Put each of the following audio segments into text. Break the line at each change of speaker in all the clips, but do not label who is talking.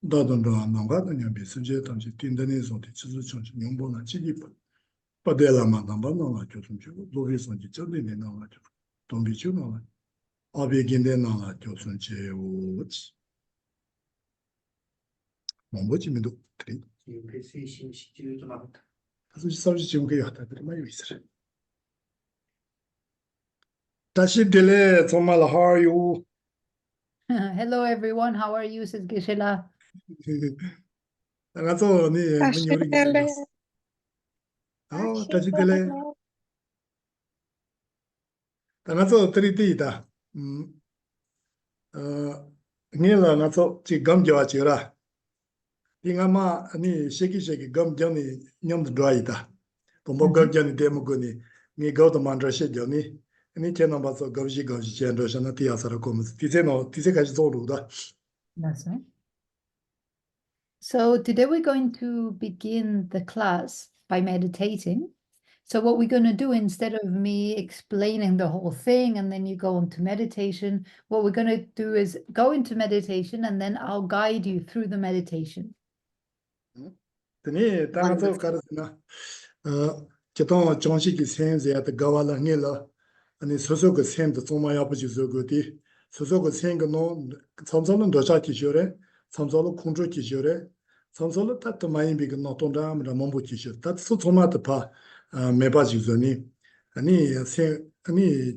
다던도 남가더냐 비슷제 당시 딘데네서 지수 정치 용보나 지기부 빠데라만 남반나와 좀 주고 로비선지 전에네 나와 좀 돈비주 나와 아베긴데 나와 좀 제우 뭐지면도 그래 그래서 사실 지금 그 하다 그래 많이 있어 다시 딜레 정말 how are you
Hello everyone, how are you? Says Geshe.
나가서 네 문 요리
Ashitele,
다시 딜레
ashitele.
나가서 트리티다 니라 나서 지금 좋아지라 잉아마 아니 쉐기 감정이 냠도 드라이다 동보 감정이 데모고니 니 가도 만드셔 jo니 니 채나 봐서 거지 젠더셔나 티아사라 코스 티세까지 zorru다
That's right. So today we're going to begin the class by meditating. So what we're going to do, instead of me explaining the whole thing and then you go into meditation, what we're going to do is go into meditation and then I'll guide you through the meditation.
드니 당아서 가르나 제동 정식이 센제야 가와라 닐라 아니 소소그 센도 정말 아버지 저거디 소소그 센거노 점점은 도자기 줘래 점점로 공조 기줘래 점점로 따뜻 많이 비가 노동다면 몸부 기줘 따뜻 소토마트 파 매바지 전이 아니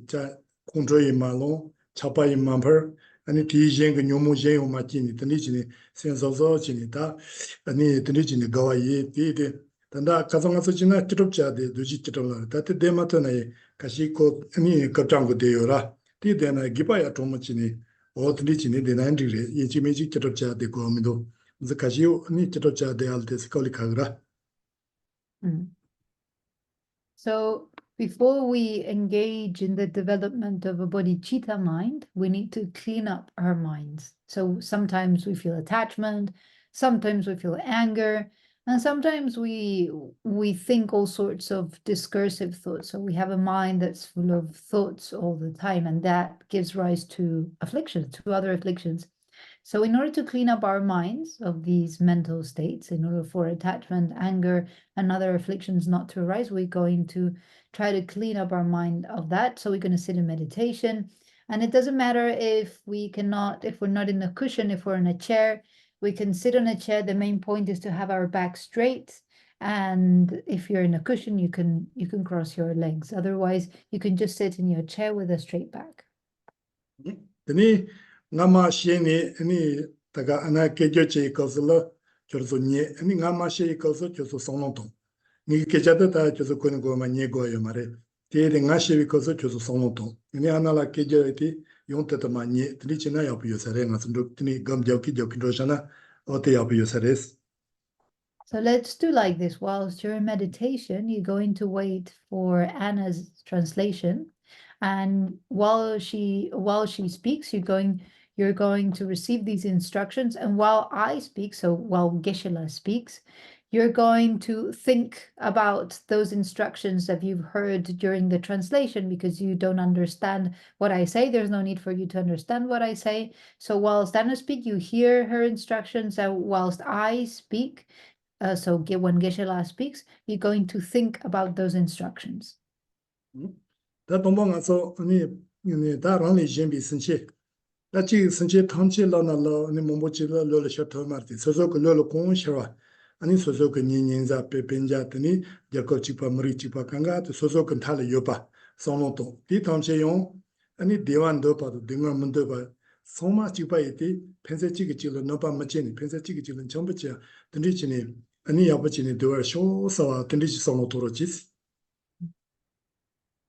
자 공조이 말로 차바이 맘퍼 아니 디쟁 그 뇨모쟁 오마치니 드니지니 센서서 지니다 아니 드니지니 가와이 디디 단다 가정에서 지나 기록자데 두지 기록을 다때 데마터네 가시고 아니 갑장고 되요라 디데나 기바야 도모치니 어드니지니 데나인디레 이지메지 기록자데 고미도 그래서 가시오 아니 기록자데 알테스 콜리카그라
So before we engage in the development of a bodhicitta mind, we need to clean up our minds. So sometimes we feel attachment, sometimes we feel anger, and sometimes we think all sorts of discursive thoughts. So we have a mind that's full of thoughts all the time, and that gives rise to afflictions, to other afflictions. So in order to clean up our minds of these mental states, in order for attachment, anger, and other afflictions not to arise, we're going to try to clean up our mind of that. So we're going to sit in meditation. And it doesn't matter if we're not in a cushion, if we're in a chair, we can sit on a chair. The main point is to have our back straight. And if you're in a cushion, you can cross your legs. Otherwise, you can just sit in your chair with a straight back.
ngama sheni ani taga ana kejoche kozlo chorso nye ani ngama she kozlo chorso sonlong ni kejata ta chorso kono go ma nye go yo mare te de nga she kozlo chorso sonlong ni ana la kejoti yonta ta ma nye tri china ya pu yo sare nga sundu ni gam jaw ki ro shana o te ya pu yo sare.
So let's do like this. Whilst you're in meditation, you're going to wait for Anna's translation. And while she speaks, you're going to receive these instructions. And while I speak, so while Geshe speaks, you're going to think about those instructions that you've heard during the translation, because you don't understand what I say. There's no need for you to understand what I say. So whilst Anna speaks, you hear her instructions. And whilst I speak, so when Geshe speaks, you're going to think about those instructions.
다 동방아서 아니 다 랑리 젬비 선체 다치 선체 탐체 라나라 아니 몸보치라 로르 셔터 마르티 소소 그 로르 공셔와 아니 소소 그 니닌자 페펜자트니 자코 치파 머리 치파 강가 소소 그 탈 요바 송노토 디 탐체용 아니 대완도 봐도 등어문도 봐 소마 치파이티 펜세 치기치로 노바 마치니 펜세 치기치는 전부치야 든리치니 아니 야부치니 도어 쇼서와 든리치 송노토로치스.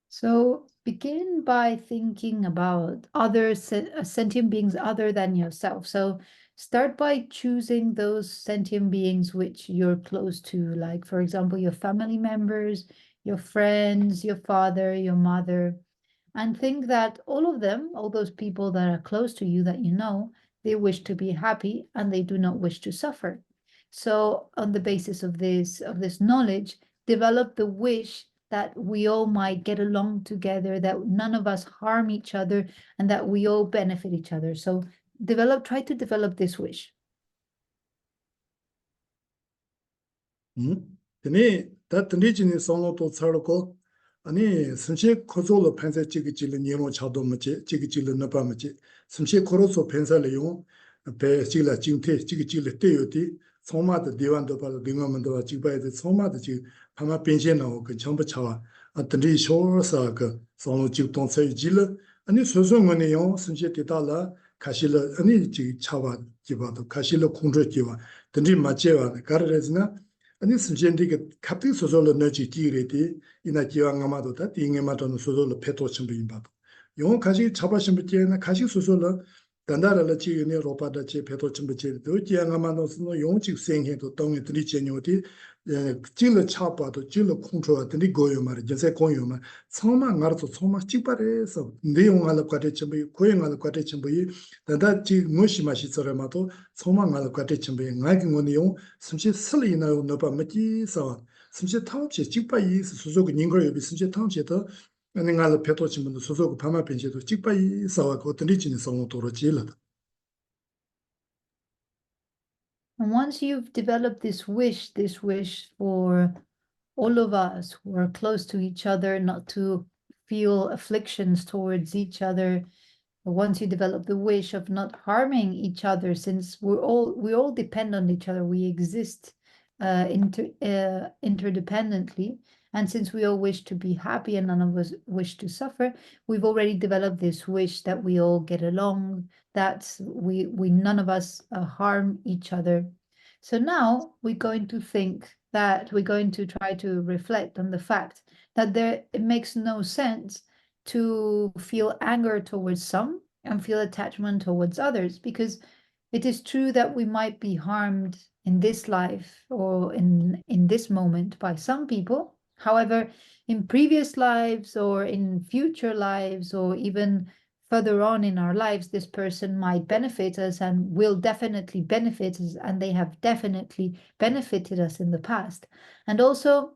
So begin by thinking about other sentient beings other than yourself. So start by choosing those sentient beings which you're close to, like, for example, your family members, your friends, your father, your mother, and think that all of them, all those people that are close to you that you know, they wish to be happy and they do not wish to suffer. So on the basis of this knowledge, develop the wish that we all might get along together, that none of us harm each other, and that we all benefit each other. So try to develop this wish.
Tene, 다 tene solo to tsaroko, ani samshe kozo lo pensa chigi chili niro chado machi, chigi chili napa machi, samshe koroso pensa le yung, pe chigla jingte, chigi chili te yoti, tsoma da diwan dopa la dinga mandowa chigba yade, tsoma da chigi pama penshe na wo ka chamba chawa, tene shor sa ka solo chig tong tsayi jila, ani soso ngani yung, samshe teta la, kashi la, ani chigi chawa jiba to, kashi la kongzho jiwa, tene machewa, kar rezina, 아니 순전히가 갑자기 소설로 넣지 뒤에디 이나 기왕 아마도 다 띵에마도 소설로 패도 첨부인 바도 용 가지 잡아신 붙이나 가시 소설로 단다라라 지연에 로바다 제 패도 첨부지 도 기왕 아마도 용직 생해도 동에 들이 제녀디 찔러 차바도 찔러 컨트롤 되니 고요 말 이제 고요 말 처음만 알아서 처음만 찍바래서 내용 알아 과대 첨부 고용 알아 과대 첨부 단다 지 무시 마시 서라마도 처음만 알아 과대 첨부 나기 원이용 심지 슬리나 너바 메지서 심지 타업시 찍바이 수수고 닝거 여비 심지 타업시도 내가 패도 첨부도 수수고 파마 변시도 찍바이 서와 어떤 리진이 성도로 지라
And once you've developed this wish for all of us who are close to each other, not to feel afflictions towards each other, once you develop the wish of not harming each other, since we all depend on each other, we exist interdependently, and since we all wish to be happy and none of us wish to suffer, we've already developed this wish that we all get along, that we none of us harm each other. So now we're going to think that we're going to try to reflect on the fact that it makes no sense to feel anger towards some and feel attachment towards others, because it is true that we might be harmed in this life or in this moment by some people. However, in previous lives or in future lives or even further on in our lives, this person might benefit us and will definitely benefit us, and they have definitely benefited us in the past. And also,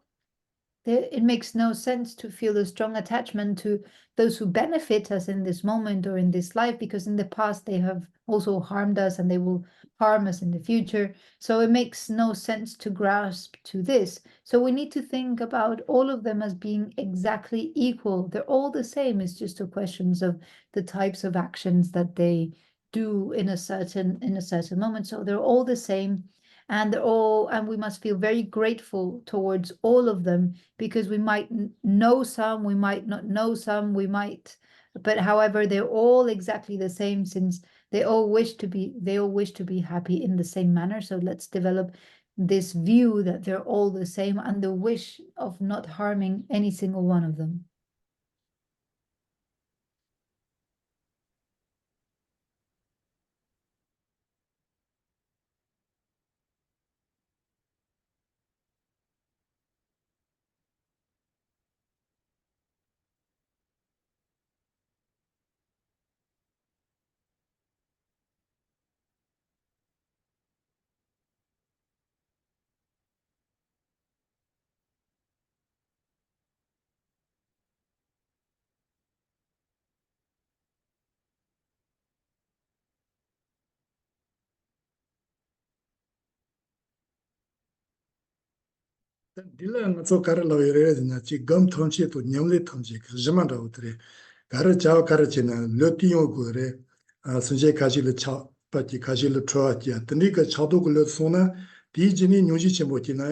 it makes no sense to feel a strong attachment to those who benefit us in this moment or in this life, because in the past they have also harmed us and they will harm us in the future. So it makes no sense to grasp to this. So we need to think about all of them as being exactly equal. They're all the same. It's just a question of the types of actions that they do in a certain moment. So they're all the same. And we must feel very grateful towards all of them, because we might know some, we might not know some, but however, they're all exactly the same, since they all wish to be happy in the same manner. So let's develop this view that they're all the same and the wish of not harming any single one of them.
딜라 나서 가르라 외래지나 지 검통치 또 냠레 통치 그지만다 오트레 가르 자와 가르치나 르티용 거래 아 선제 가지를 차 빠지 가지를 트와지야 드니까 차도 걸려 소나 디지니 뉴지 쳔보티나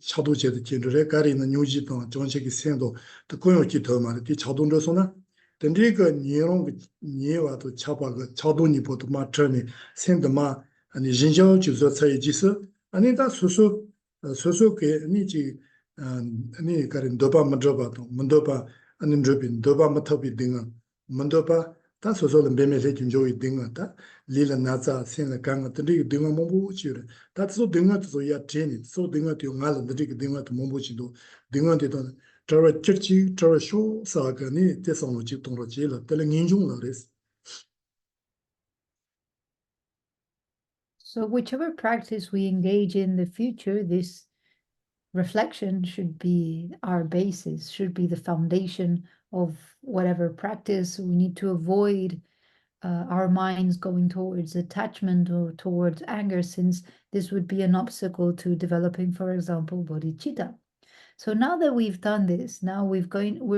차도 제도 진르레 가리는 뉴지 동 정책이 생도 또 고용기 더 말이 디 차도로 소나 드니까 니용 니와도 차바가 차도니 보도 마트니 생도마 아니 진정 주소 차이지스 아니 다 수수 소소게 니지 아니 가린 도바 만저바도 문도바 아니 드빈 도바 마토비 딩아 문도바 다 소소는 베메세 진조이 딩아다 릴라 나자 생나 강가 드리 딩아 몸부치르 다소 딩아도 야 제니 소 딩아도 ngal 드리 딩아도 몸부치도 딩아데도 저러 찌찌 저러 쇼 사가니 대성로 집동로 지라 텔 인중라레스.
So whichever practice we engage in the future, this reflection should be our basis, should be the foundation of whatever practice. We need to avoid our minds going towards attachment or towards anger, since this would be an obstacle to developing, for example, bodhicitta. So now that we've done this, now we're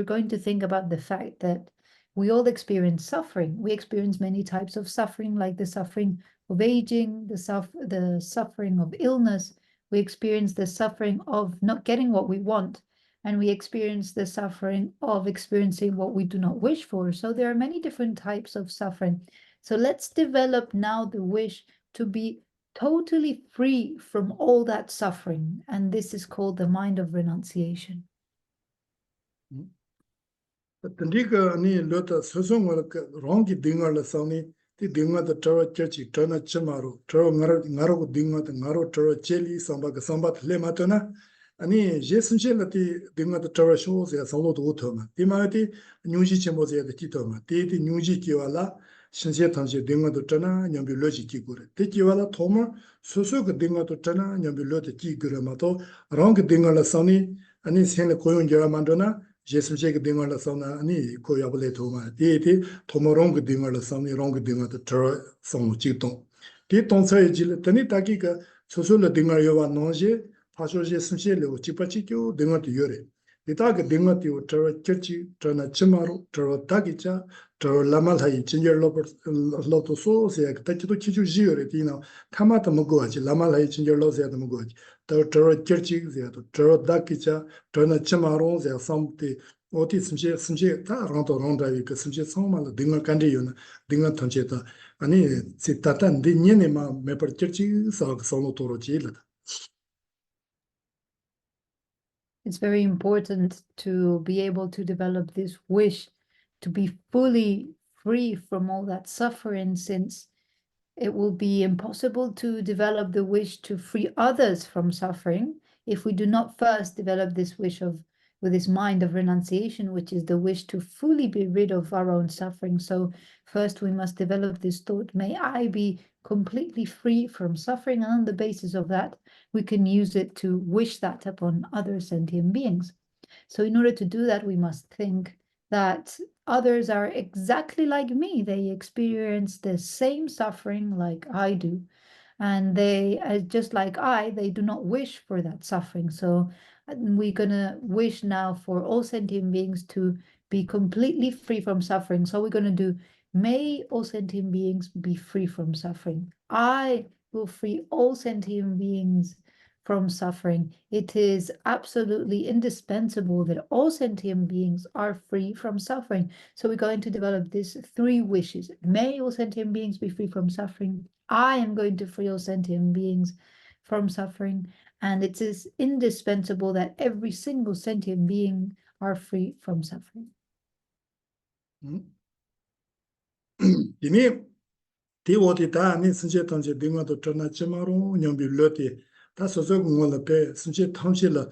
going to think about the fact that we all experience suffering. We experience many types of suffering, like the suffering of aging, the suffering of illness. We experience the suffering of not getting what we want, and we experience the suffering of experiencing what we do not wish for. So there are many different types of suffering. So let's develop now the wish to be totally free from all that suffering. And this is called the mind of renunciation.
Tandika ni lota sosong rongi dinga la sani ti dinga the tara churchi tana chamaru tara ngaro dinga the ngaro tara cheli samba ka samba le matana ani jesunche la ti dinga the tara shows ya solo do thoma ti ma ti nyuji chembo ya ti thoma ti nyuji kiwala 신세 탐시 dinga tana nyambi loji ki gure ti kiwala thoma soso ka dinga tana nyambi loji ki gure mato rongi dinga la sani ani senle koyon jara mandona jesunche dinga la sona ani ko yabale thoma ti thomorong dinga la sani rong dinga the tara song chi tong ti tong sa ji tani taki ka soso la dinga yowa nonje 파쇼 jesunche le chipachi kyo dinga ti yore Itaga dinga ti tara kirchi tara chimaru tara tagicha tara lamal hai chinjer loto so se tachido kichu jiyore ti na kamata muguachi lamal hai chinjer lo se muguachi tara kirchi se tara tagicha tara chimaru se samti oti simche ta ranto ronda wi ka simche samala dinga kandi yona dinga tanche ta ani si tatan di nyene ma me par kirchi sa sono toro chi la
It's very important to be able to develop this wish to be fully free from all that suffering, since it will be impossible to develop the wish to free others from suffering if we do not first develop this wish with this mind of renunciation, which is the wish to fully be rid of our own suffering. So first we must develop this thought, may I be completely free from suffering, and on the basis of that, we can use it to wish that upon other sentient beings. So in order to do that, we must think that others are exactly like me. They experience the same suffering like I do. And they, just like they do not wish for that suffering. So we're going to wish now for all sentient beings to be completely free from suffering. So we're going to do, may all sentient beings be free from suffering. I will free all sentient beings from suffering. It is absolutely indispensable that all sentient beings are free from suffering. So we're going to develop these three wishes. May all sentient beings be free from suffering. I am going to free all sentient beings from suffering. And it is indispensable that every single sentient being are free from suffering.
Ini ti woti ta ni sinche tangche dinga to tana chimaro nyambi lote ta soso ngola pe sinche tangche la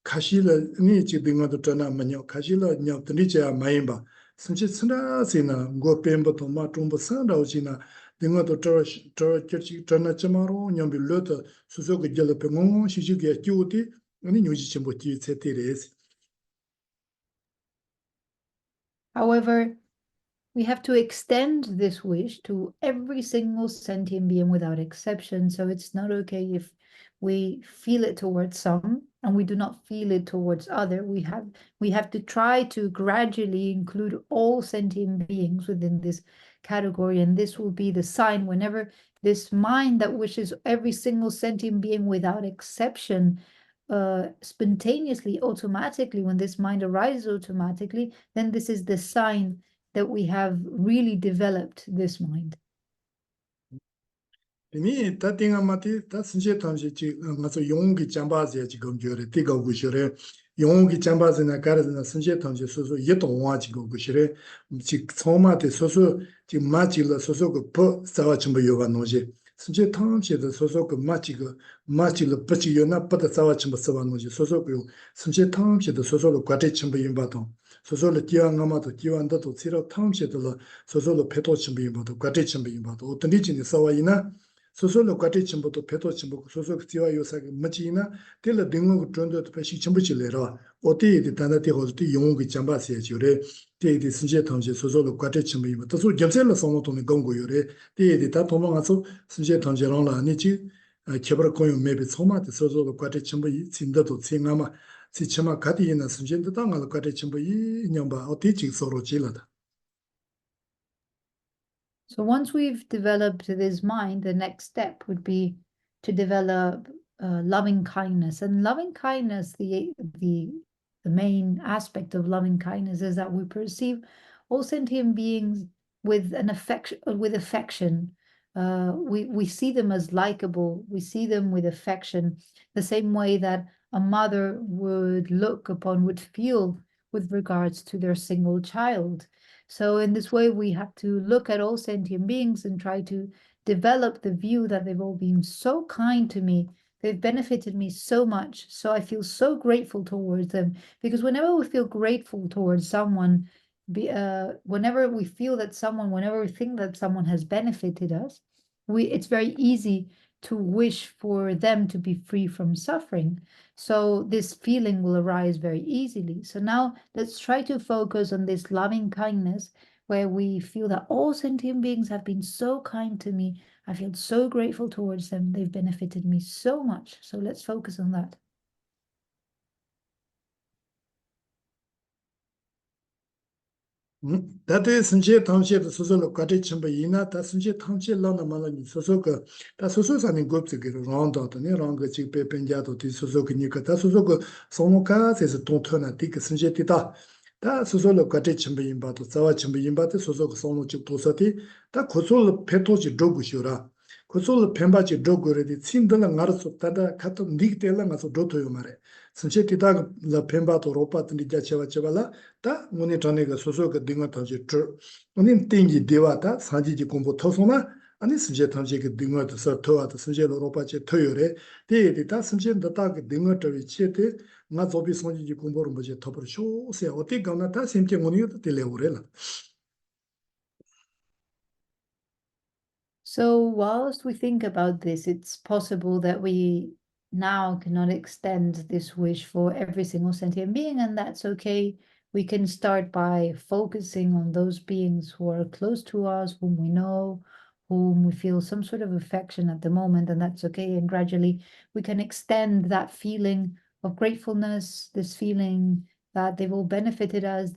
kashi la ni chi dinga to tana manyo kashi la nyam tani che ya mayimba sinche tsina sina ngo pemba to ma tumba san rao chi na dinga to kirchi tana chimaro nyambi lote soso go jala pe ngongo shi chi kya ki woti ani nyuji chimbo ki tse te resi.
However, we have to extend this wish to every single sentient being without exception. So it's not okay if we feel it towards some and we do not feel it towards other. We have to try to gradually include all sentient beings within this category, and this will be the sign whenever this mind that wishes every single sentient being without exception spontaneously, automatically, when this mind arises automatically, then this is the sign that we have really developed this mind.
Ini ta tinga mati ta sinche tangche chi ngaso yongi jambaze chi gomjore tiga gushire yongi jambaze na karaze na sinche tangche soso yeto wa chi gushire chi tsoma te soso chi ma chi la soso ko po sawa chimbo yoga noje sinche tangche de soso ko ma chi la pa chi yo na pa ta sawa chimbo sawa noje soso ko sinche tangche de soso lo kwate chimbo yimba tong soso lo kiwa ngama to kiwa nda to tsira tangche de la soso lo peto chimbo yimba to kwate chimbo yimba to otandi chi ni sawa ina 소소로 과제 침부터 배도 침부 소소 지와 요사가 맞지나 텔라 등고 존도 배시 침부질래라 어디에 단다티 호스티 용기 잠바시에 주래 데이디 신제 통제 소소로 과제 침부 또 점셀로 소모토네 공고요래 데이디 다 도망가서 신제 통제랑라 아니지 개발 고용 매비 소마트 소소로 과제 침부 진다도 생아마 지치마 가디나 신제도 당할 과제 침부 이 냠바 어디 직소로 질라다.
So once we've developed this mind, the next step would be to develop loving kindness. And loving kindness, the main aspect of loving kindness is that we perceive all sentient beings with an affection, we see them as likable. We see them with affection, the same way that a mother would look upon, would feel with regards to their single child. So in this way, we have to look at all sentient beings and try to develop the view that they've all been so kind to me. They've benefited me so much. So I feel so grateful towards them. Because whenever we feel grateful towards someone, whenever we feel that someone, whenever we think that someone has benefited us, it's very easy to wish for them to be free from suffering. So this feeling will arise very easily. So now let's try to focus on this loving kindness where we feel that all sentient beings have been so kind to me. I feel so grateful towards them. They've benefited me so much. So let's focus on that.
다들 선제 탐시에도 소소로 과제 첨부 이나 다 선제 탐시 라나 말니 소소가 다 소소사는 급지게 런다더니 런거 집에 벤자도 디 소소기니까 다 소소가 소모카에서 동터나 디그 선제 디다 다 소소로 과제 첨부 임바도 자와 첨부 임바도 소소가 소모 집 도서디 다 고솔 페토지 조구쇼라 고솔 펜바지 조구레디 친들랑 알아서 다다 카토 닉텔랑 가서 도토요 말에 선제 디다 라 펜바도 로파트니 자체와 제발라 다 문이 전에가 소소가 등어 터지 저 문이 땡기 대와다 사지지 공부 토소나 아니 선제 탐지 그 등어도 서토와도 선제로 로파체 토요래 데데다 선제도 다그 등어 터리 치에데 나 조비 선지지 공부를 뭐지 터버 쇼세 어디 가나 다 심게 문이도 들려오래라.
So whilst we think about this, it's possible that we now cannot extend this wish for every single sentient being, and that's okay. We can start by focusing on those beings who are close to us, whom we know, whom we feel some sort of affection at the moment, and that's okay. And gradually we can extend that feeling of gratefulness, this feeling that they've all benefited us,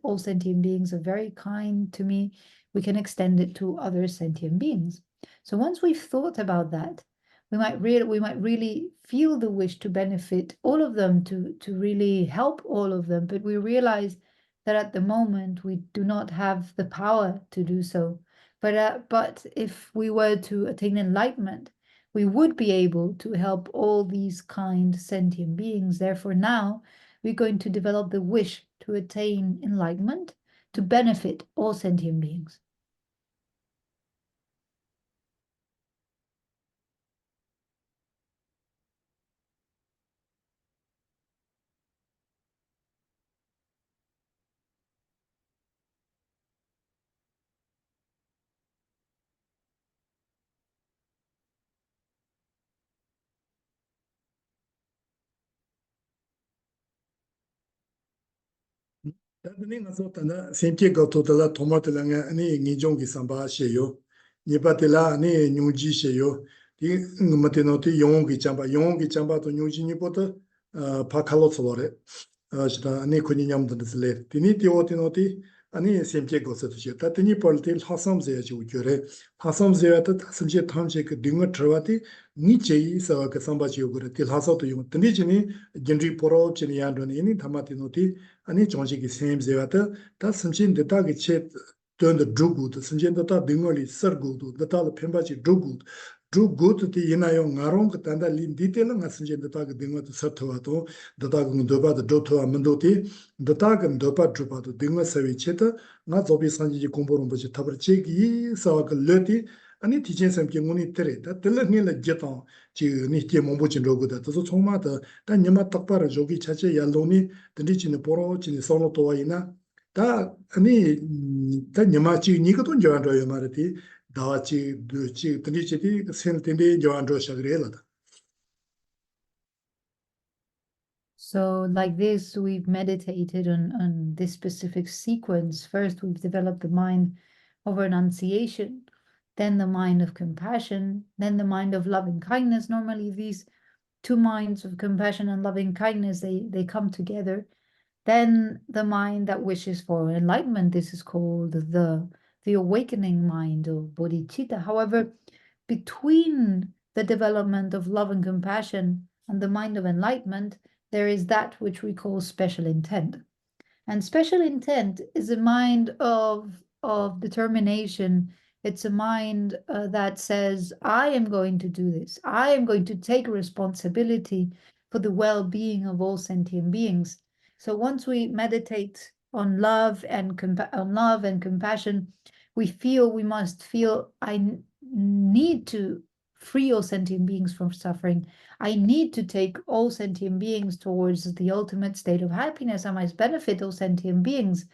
all sentient beings are very kind to me. We can extend it to other sentient beings. So once we've thought about that, we might really feel the wish to benefit all of them, to really help all of them, but we realize that at the moment we do not have the power to do so. But if we were to attain enlightenment, we would be able to help all these kind sentient beings. Therefore, now we're going to develop the wish to attain enlightenment, to benefit all sentient beings.
다들 가서 단다 생계가 도달라 도마들랑에 아니 니종기 삼바시요 니바텔라 아니 뉴지시요 이 마테노티 용기 잠바도 뉴지니보다 파칼로스로레 시다 아니 코니냠드스레 디니티 오티노티 아니 셈케 고서도시 다티니 폴틸 하삼제지 우겨레 하삼제야다 다슴제 탐제 그 딩어 트와티 니체이 사와가 삼바지요 그레 틸 하사도 용 드니지니 겐리 포로 치니야도니 니 타마티노티 아니 정식이 셈제야다 다슴진 데타기 체 던더 두구도 심진도다 딩어리 서구도 데타르 펜바지 두구 두구도 이나요 나롱 단다 린 디테일은 가슴진도다 그 딩어도 서토와도 데타그 도바도 도토와 만도티 데타그 도바 주바도 딩어 서위체다 나 조비 산지 공부를 보지 타버체기 사와가 르티 아니 티젠섬 경운이 때레다 들러니라 제토 지 니티 몸보진 로고다 또 총마다 다 녀마 똑바로 저기 자체 야로니 드리치는 보로 지니 소노토와이나 다 아니 다 녀마치 니가 돈 줘야 말이지 dawa chi tani chi di sen tindi jawan ro shagre la.
So like this, we've meditated on this specific sequence. First, we've developed the mind of renunciation, then the mind of compassion, then the mind of loving kindness. Normally, these two minds of compassion and loving kindness, they come together. Then the mind that wishes for enlightenment, this is called the awakening mind of bodhicitta. However, between the development of love and compassion and the mind of enlightenment, there is that which we call special intent. And special intent is a mind of determination. It's a mind that says, I am going to do this. I am going to take responsibility for the well-being of all sentient beings. So once we meditate on love and compassion, we must feel, I need to free all sentient beings from suffering. I need to take all sentient beings towards the ultimate state of happiness. I must benefit all sentient beings.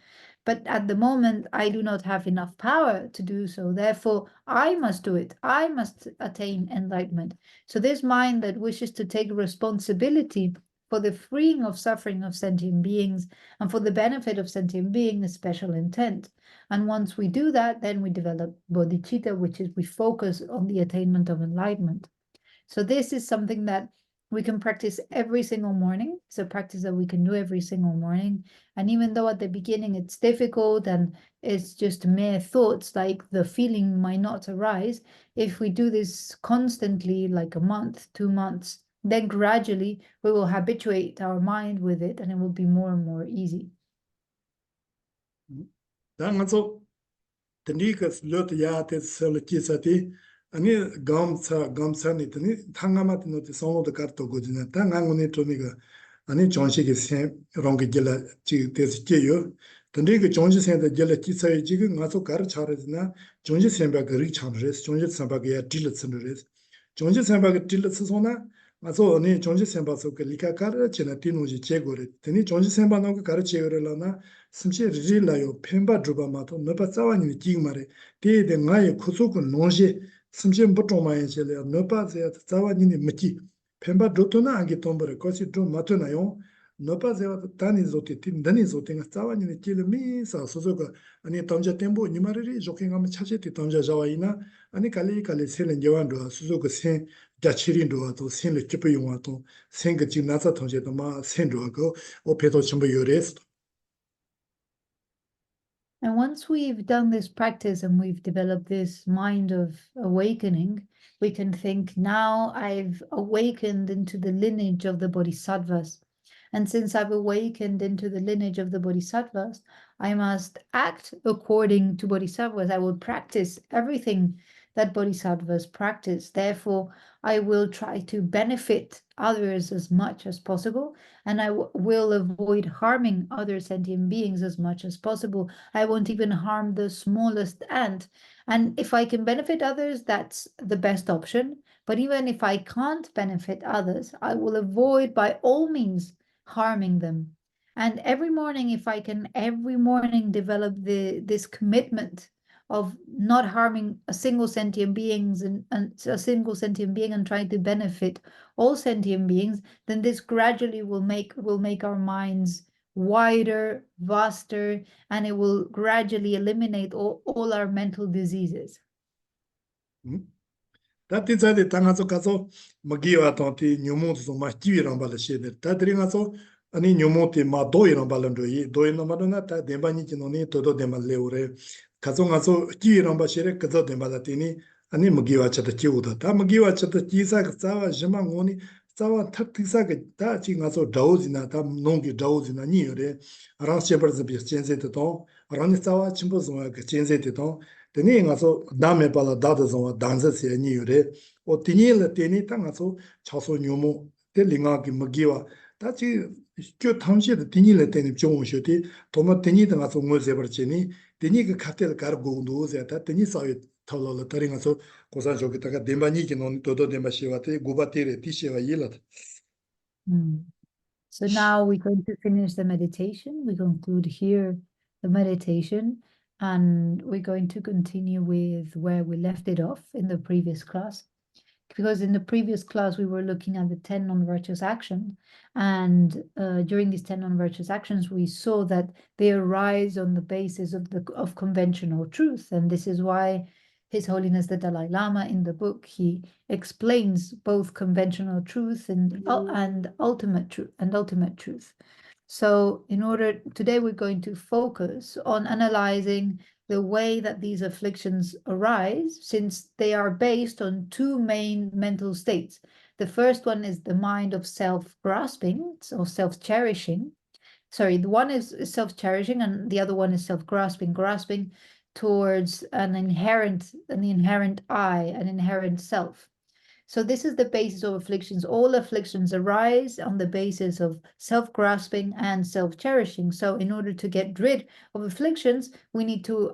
But at the moment, I do not have enough power to do so. Therefore, I must do it. I must attain enlightenment. So this mind that wishes to take responsibility for the freeing of suffering of sentient beings and for the benefit of sentient beings is special intent. And once we do that, then we develop bodhicitta, which is we focus on the attainment of enlightenment. So this is something that we can practice every single morning. It's a practice that we can do every single morning. And even though at the beginning it's difficult and it's just mere thoughts, like the feeling might not arise, if we do this constantly, like a month, 2 months, then gradually we will habituate our mind with it and it will be more and more easy.
Tani ka lot ya te sel ki sa ti ani gamsa ni tani thangama ti no ti sono de karto go dina ta ngango ni to ni ga ani chonshi ki sen rong ge gela chi te si ke yo tani ga chonshi sen de gela ki sa ji ga ngaso kar chare dina chonshi sen ba ga ri cham res chonshi sen ba ga ya dil tsin res chonshi sen ba ga dil tsin so na ngaso ani chonshi sen ba so ke lika kar che na ti no ji che go re tani chonshi sen ba no ga kar che go re la na 심지 리라요 펜바 주바마도 너바 싸와니 지금말에 대대 나의 구속은 논시 심지 못좀마에 제래 너바제 싸와니 미치 펜바 도토나 안게 tombre 것이 좀 맞나요 너바제 단이 조티 틴다니 조티가 싸와니 길미 사소소가 아니 던자 템보 니마리 조킹하면 차제티 던자 자와이나 아니 칼리 셀은 여완도 수소가 생 자치린도 또 생을 찌뿌용도 생그 지금 나서 통제도 마 생도고 오페도 전부 요레스.
And once we've done this practice and we've developed this mind of awakening, we can think, now I've awakened into the lineage of the bodhisattvas. And since I've awakened into the lineage of the bodhisattvas, I must act according to bodhisattvas. I will practice everything that bodhisattvas practice. Therefore, I will try to benefit others as much as possible, and I will avoid harming other sentient beings as much as possible. I won't even harm the smallest ant. And if I can benefit others, that's the best option. But even if I can't benefit others, I will avoid by all means harming them. And every morning, if I can every morning develop this commitment of not harming a single sentient beings and a single sentient being and trying to benefit all sentient beings, then this gradually will make our minds wider, vaster, and it will gradually eliminate all our mental diseases.
Tati zade tangazo kazo magiwa tonti nyumu tso ma kiwi rambala shede. Tatri ngazo ani nyumu ti ma doi rambala ndoi. Doi namado na ta demba ni kino ni todo demba leure. Kazo ngazo kiwi ramba shere kazo demba la tini ani magiwa chata kiwuda. Ta magiwa chata kisa ka tsawa jima ngoni tsawa tak tisa ka ta chi ngazo dao zina ta nongi dao zina ni yore. Arang shebar zabi chenze te tong. Arang ni tsawa chimbo zonga ka chenze te tong. Teni ngaso dame pala dada zonga danza siya ni yore. O tini la teni ta ngaso chaso nyomo te linga ki magiwa. Ta chi kyo tamshi da tini la teni chongo shio ti toma teni ta ngaso ngo zebar cheni teni ka katel kar gondo zya ta teni sawe talo la tari ngaso kosan shoki taka demba niki noni todo demba shiwa te guba tere ti shiwa yilat.
So now we're going to finish the meditation. We conclude here the meditation. and we're going to continue with where we left it off in the previous class. Because in the previous class, we were looking at the 10 non-virtuous actions. And during these 10 non-virtuous actions, we saw that they arise on the basis of conventional truth. And this is why His Holiness the Dalai Lama in the book, he explains both conventional truth and ultimate truth. So today we're going to focus on analyzing the way that these afflictions arise, since they are based on two main mental states. The first one is the mind of self-grasping or self-cherishing. Sorry, the one is self-cherishing and the other one is self-grasping, grasping towards an inherent I, an inherent self. So this is the basis of afflictions. All afflictions arise on the basis of self-grasping and self-cherishing. So in order to get rid of afflictions, we need to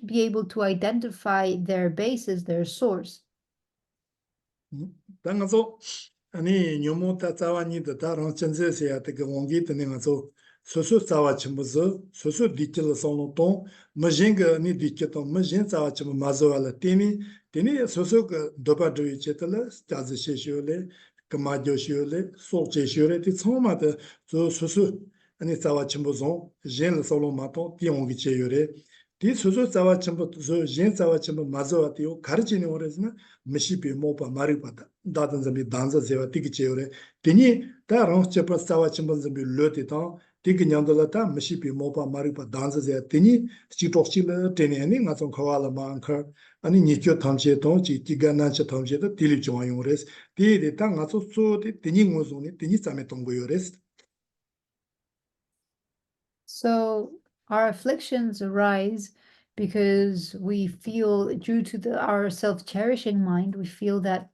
be able to identify their basis, their source.
당가서 아니 녀모타 자와니도 다른 전제세야 되게 원기 되는가서 소소 자와 침부서 소소 디텔 선로동 머징가 니 디케토 머징 자와 침 마조알 테니 테니 소소 그 도바드이 제텔 자즈셰쇼레 그마조쇼레 소제쇼레 티 처마데 소소 아니 자와 침부서 젠 솔로마토 티옹기 제요레 디 소소 자와 침부 젠 자와 침부 마조아티오 가르치니 오레스나 미시비 모바 마리바다 다든 점이 단자 제와 티기체요레 데니 다랑 쳬파 싸와 침번 점이 르티타 티기냥들라타 미시비 모바 마리바 단자 제 데니 치톡치르 데네니 나좀 khawala 만커 아니 니교 탐제 동지 티가나체 탐제도 딜리 좋아요레스 디데 땅 가서 소디 데니 모존이 데니 싸메 동고요레스.
So our afflictions arise because we feel, due to our self-cherishing mind, we feel that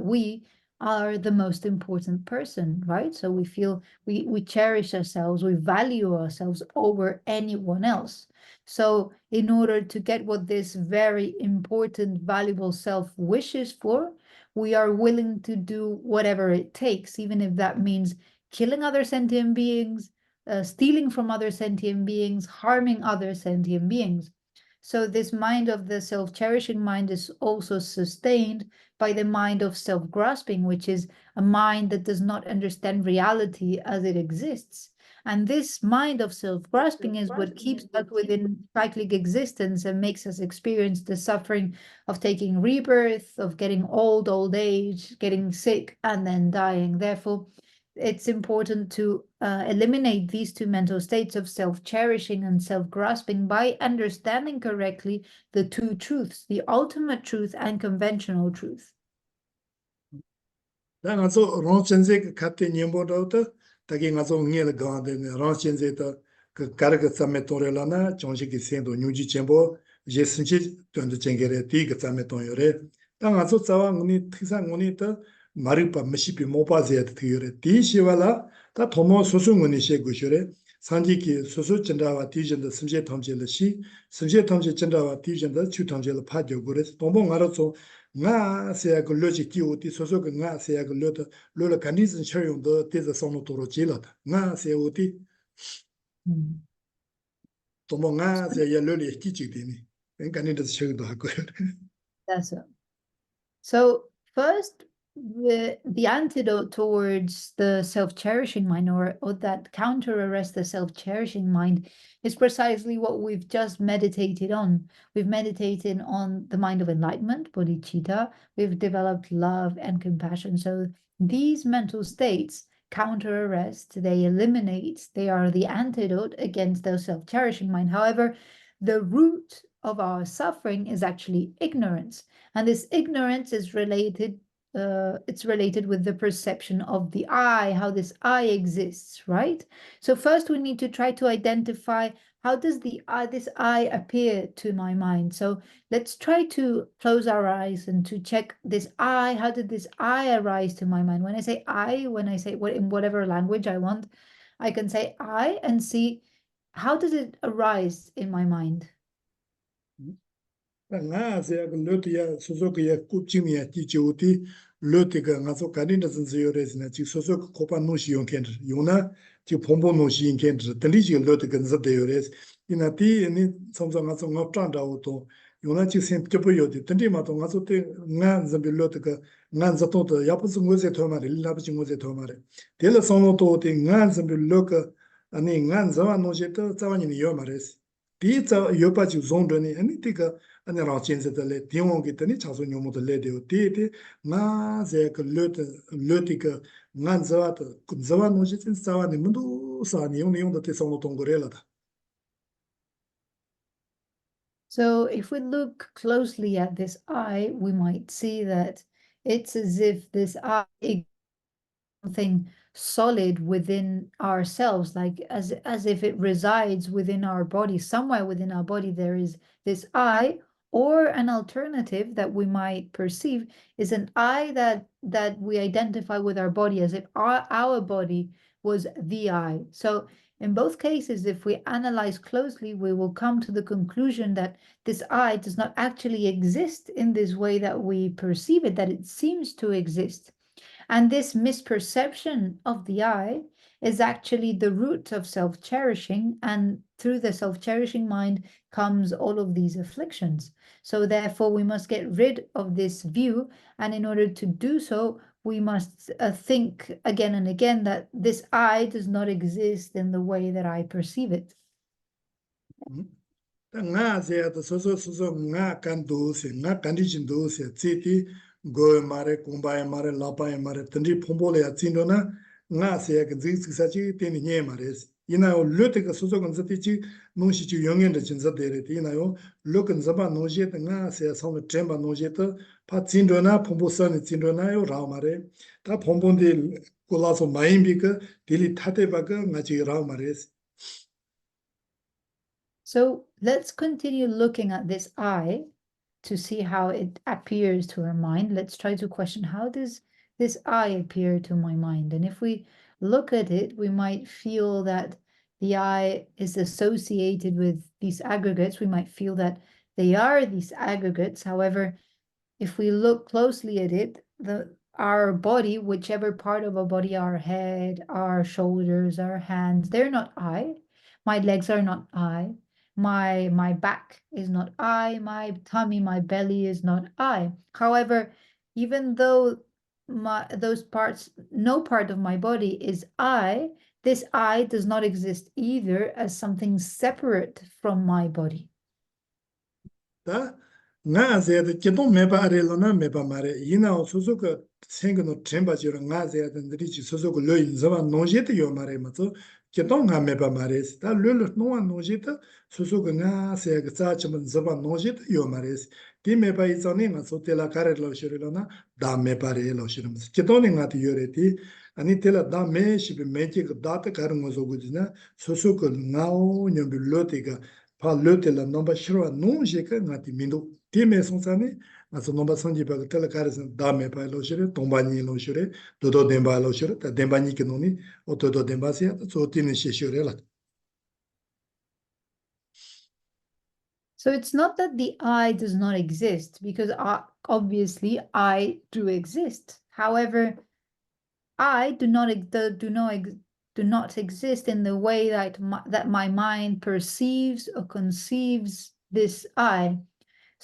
we are the most important person, right? So we feel we cherish ourselves, we value ourselves over anyone else. So in order to get what this very important, valuable self wishes for, we are willing to do whatever it takes, even if that means killing other sentient beings, stealing from other sentient beings, harming other sentient beings. So this mind of the self-cherishing mind is also sustained by the mind of self-grasping, which is a mind that does not understand reality as it exists. And this mind of self-grasping is what keeps us within cyclic existence and makes us experience the suffering of taking rebirth, of getting old age, getting sick, and then dying. Therefore, it's important to eliminate these two mental states of self-cherishing and self-grasping by understanding correctly the two truths, the ultimate truth and conventional truth.
마리파 미시피 모바제 티요레 디시발라 다 토모 소송은이 셰고쇼레 산지기 소소 전다와 디전의 심제 탐제르시 심제 탐제 전다와 디전의 추 탐제를 파ጆ고레 동봉 알아서 나세야 그 로직이 오티 소소 그 나세야 그 로라 간디슨 셔용도 데자 손노토로 질렀다 나세야 오티 동봉 나세야 로리 기지되니 간디드 셔용도 하고
That's it. So first, the antidote towards the self-cherishing mind, or that counter-arrest the self-cherishing mind, is precisely what we've just meditated on. We've meditated on the mind of enlightenment, bodhicitta. We've developed love and compassion. So these mental states counter-arrest, they eliminate, they are the antidote against the self-cherishing mind. However, the root of our suffering is actually ignorance. And this ignorance is related with the perception of the I, how this I exists, right? So first we need to try to identify, how does this I appear to my mind? So let's try to close our eyes and to check this I. How did this I arise to my mind? When I say in whatever language I want, I can say I and see, how does it arise in my mind?
nga se ag lot ya soso ya kupchim ya ti choti lot ga nga so kanin da zin zyo res na chi soso ko pa no shi yon ken yona chi pombo no shi ken de li ji lot ga za de res Inati ni somso nga so nga tran da to yona chi sem ke po yo de tende ma to nga so te nga zambi lo te ka nga za to to ya pu ngo ze to ma re la pu ngo ze to ma re de la sono to te nga zambi lo ka ani nga za wa no je to za wa ni yo ma re di za yo pa ji zong de ni ani te ka ani ra chen ze de le di wong ge de ni cha so nyo mo de le de de de nga ze ka lo te ka nga za wa no je chen za wa ni mu do sa ni yong de te sono tong go re la da.
So if we look closely at this eye, we might see that it's as if this eye is something solid within ourselves, like as if it resides within our body. Somewhere within our body there is this eye, or an alternative that we might perceive is an eye that we identify with our body, as if our body was the eye. So in both cases, if we analyze closely, we will come to the conclusion that this I does not actually exist in this way that we perceive it, that it seems to exist. And this misperception of the I is actually the root of self-cherishing, and through the self-cherishing mind comes all of these afflictions. So therefore, we must get rid of this view, and in order to do so, we must think again and again that this I does not exist in the way that I perceive it.
Nga se to so nga kan do se nga kan di jin do se ti go mare kumba mare lapa mare tandi phombo le ya chin do na nga se ka zi sa chi te ni nye mare ina yo le te ka so kan za ti chi no shi chi yong yen de chin za de re ti ina yo lo kan za ba no je te nga se sa no trem ba no je te pa chin do na phombo sa ni chin do na yo ra mare ta phombo de ko la so mai bi ka dili thate ba ka nga chi ra mare.
So let's continue looking at this I to see how it appears to our mind. Let's try to question, how does this I appear to my mind? And if we look at it, we might feel that the I is associated with these aggregates. We might feel that they are these aggregates. However, if we look closely at it, our body, whichever part of our body, our head, our shoulders, our hands, they're not I. My legs are not I. My back is not I. My tummy, my belly is not I. However, even though those parts, no part of my body is I, this I does not exist either as something separate from my body.
다 nga ze de kedon me ba re lo na me ba mare ina o so so ka seng no tremba jiro nga ze de ndri chi so so ko lo yin zaba no je te yo mare ma so kedon nga me ba mare ta lo lo no wa no je te so so ka nga se ga cha chim zaba no je te yo mare ti me ba i zo ni ma so te la kare lo shire lo na da me ba re lo shire ma kedon nga ti yo re ti ani te la da me shi be me ki da ta kar ngo zo gu na so so ko nga o nyo bi lo te ga pa lo te la no ba shiro no je ka nga ti mindo Time sonsane, aso nomba sanji pa tela karesan dame pa lo shire, tomba ni lo shire, dodo demba lo shire, ta demba ni ke noni, o dodo demba siya, so tine she shire la.
So it's not that the I does not exist, because obviously I do exist. However, I do not exist in the way that my mind perceives or conceives this I.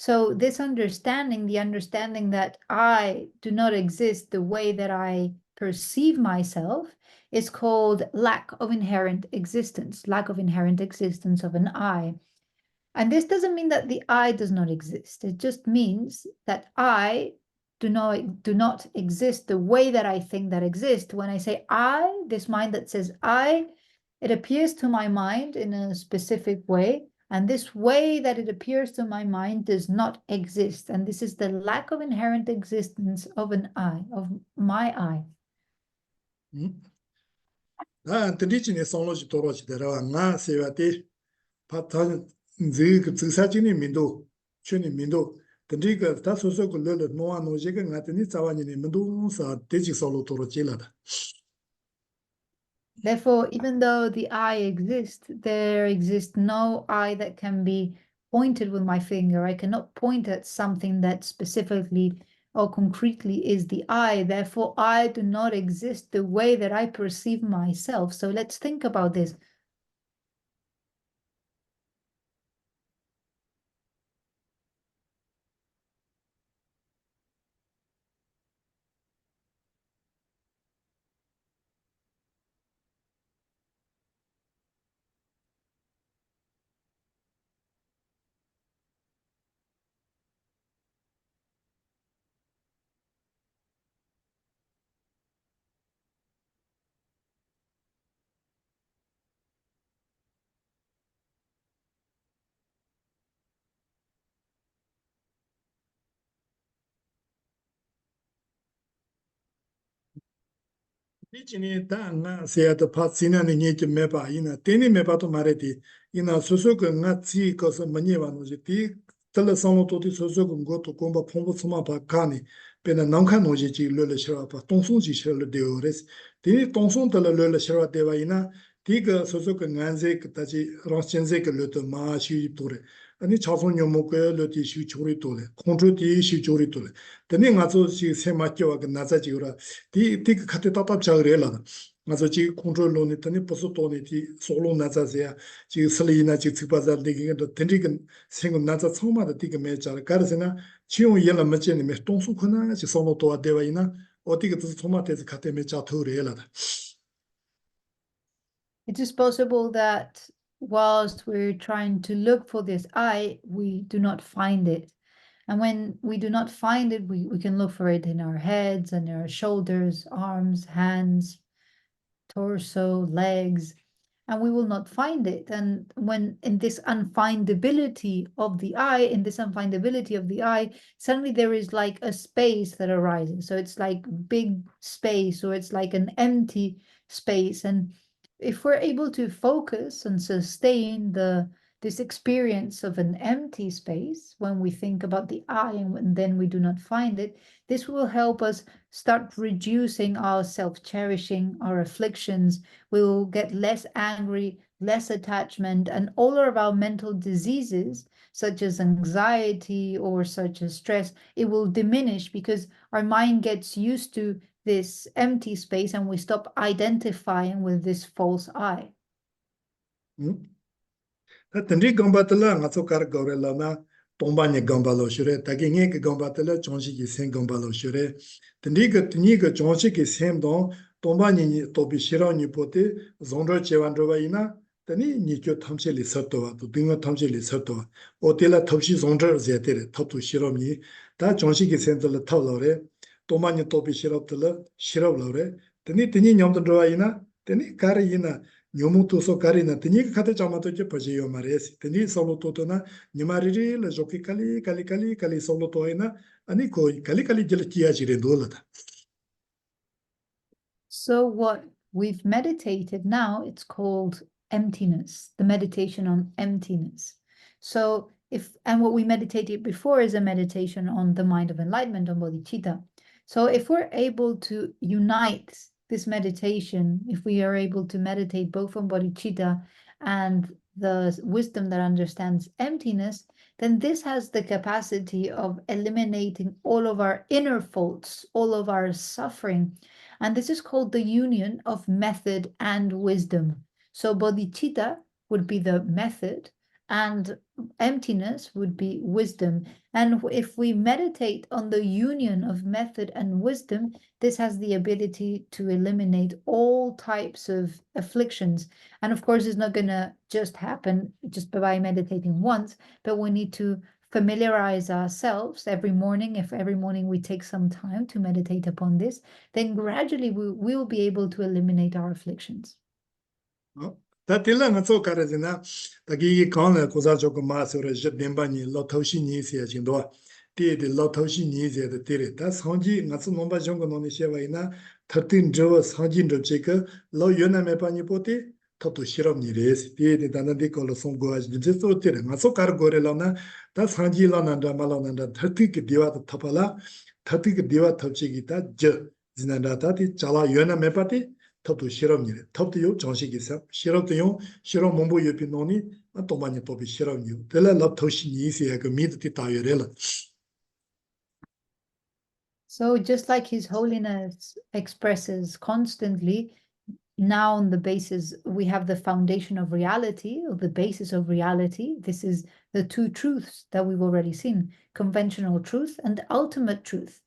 So this understanding, the understanding that I do not exist the way that I perceive myself, is called lack of inherent existence of an I. And this doesn't mean that the I does not exist. It just means that I do not exist the way that I think that exists. When I say I, this mind that says I, it appears to my mind in a specific way. And this way that it appears to my mind does not exist. And this is the lack of inherent existence of an I, of my I.
Tadichine sonloji torochi derawa nga sewa te, pa tan zigsa mindo, chuni mindo, tandika ta soso ko lolo noa noje ka nga tani tsawani ni mindo sa teji solo torochi la da.
Therefore, even though the I exists, there exists no I that can be pointed with my finger. I cannot point at something that specifically or concretely is the I. Therefore, I do not exist the way that I perceive myself. So let's think about this.
이진이 다가 세야도 파시나니 니지 메바 이나 테니 메바도 마레디 이나 소소가 나치 거서 마니와노지 디 텔레상로토디 소소가 고토 콤바 폼보 스마 바카니 페나 남카노지 지 르르 셔바 동송지 셔르 데오레스 디 동송 텔레 르르 셔바 데바이나 디가 소소가 난제 그다지 랑첸제 그 르토 마시 도레 아니 차송 요모케 르티 시 조리 도레 콘트로디 시 조리 도레 데니 가서 시 세마케와 그 나자지오라 디 카테 답답 자그래라 맞아 지 컨트롤론이 되니 벌써 돈이 디 솔로 나자세야 지 슬리나 지 특바자 되기도 된지근 생금 나자 처음마다 디게 매자 가르세나 지용 예라 맞제니 매 동수 코나 지 손로 도와 대와이나 어디게 또 토마테스 카테 매자 토레라
It is possible that whilst we're trying to look for this I, we do not find it. And when we do not find it, we can look for it in our heads and our shoulders, arms, hands, torso, legs, and we will not find it. And when in this unfindability of the I, suddenly there is like a space that arises. So it's like big space, or it's like an empty space. And if we're able to focus and sustain this experience of an empty space when we think about the I and then we do not find it, this will help us start reducing our self-cherishing, our afflictions. We will get less angry, less attachment, and all of our mental diseases, such as anxiety or such as stress, it will diminish because our mind gets used to this empty space and we stop identifying with this false I.
Tendri gambatala ngaso kar gaurela na tombanye gambalo shure tagi nge ke gambatala chonshi ki sen gambalo shure tendri ke chonshi ki sen don tombanye ni tobi shira ni pote zondro chewandro ba ina tani ni kyo thamche li sato wa to dinga thamche li sato wa otela thapshi zondro zetere thaptu shira mi ta chonshi ki sen dala thavlore tombanye tobi shira dala shira lore tani nyamdro ba ina tani kar ina 요무토소 가리나 드니 카테 자마토제 버지요 마레스 드니 솔로토토나 니마리리 라조키 칼리 솔로토이나 아니 코이 칼리 jelki야지레 돌라다.
So what we've meditated now, it's called emptiness, the meditation on emptiness. So what we meditated before is a meditation on the mind of enlightenment, on bodhicitta. So if we're able to unite this meditation, if we are able to meditate both on bodhicitta and the wisdom that understands emptiness, then this has the capacity of eliminating all of our inner faults, all of our suffering. And this is called the union of method and wisdom. So bodhicitta would be the method, and emptiness would be wisdom. And if we meditate on the union of method and wisdom, this has the ability to eliminate all types of afflictions. And of course, it's not going to just happen just by meditating once, but we need to familiarize ourselves every morning. If every morning we take some time to meditate upon this, then gradually we will be able to eliminate our afflictions.
다 딜라가 저 가르지나 다기 강에 고사적 마스를 jedem바니 로토시 니시야 진도 디디 로토시 니시야 데레 다 상지 나스 nom바 정거 노니 셰바이나 13 저 상진 저 제가 로 요나메 바니 포티 토토 시럽니레스 디디 다나디 콜로 송고아지 디스토 테레 나소 카르고레라나 다 상지라난다 말라난다 30기 디와도 타팔라 30기 디와 탑치기다 저 지난다다디 잘라 요나메 파티 탑도 실험이래. 탑도요 정식이서 실험도요 실험 몸보 옆에 놓니 또 많이 또 실험이요. 될라 랍토시 니시야 그 미드티 다여래라.
So just like His Holiness expresses constantly, now on the basis, we have the foundation of reality, or the basis of reality. This is the two truths that we've already seen, conventional truth and ultimate truth.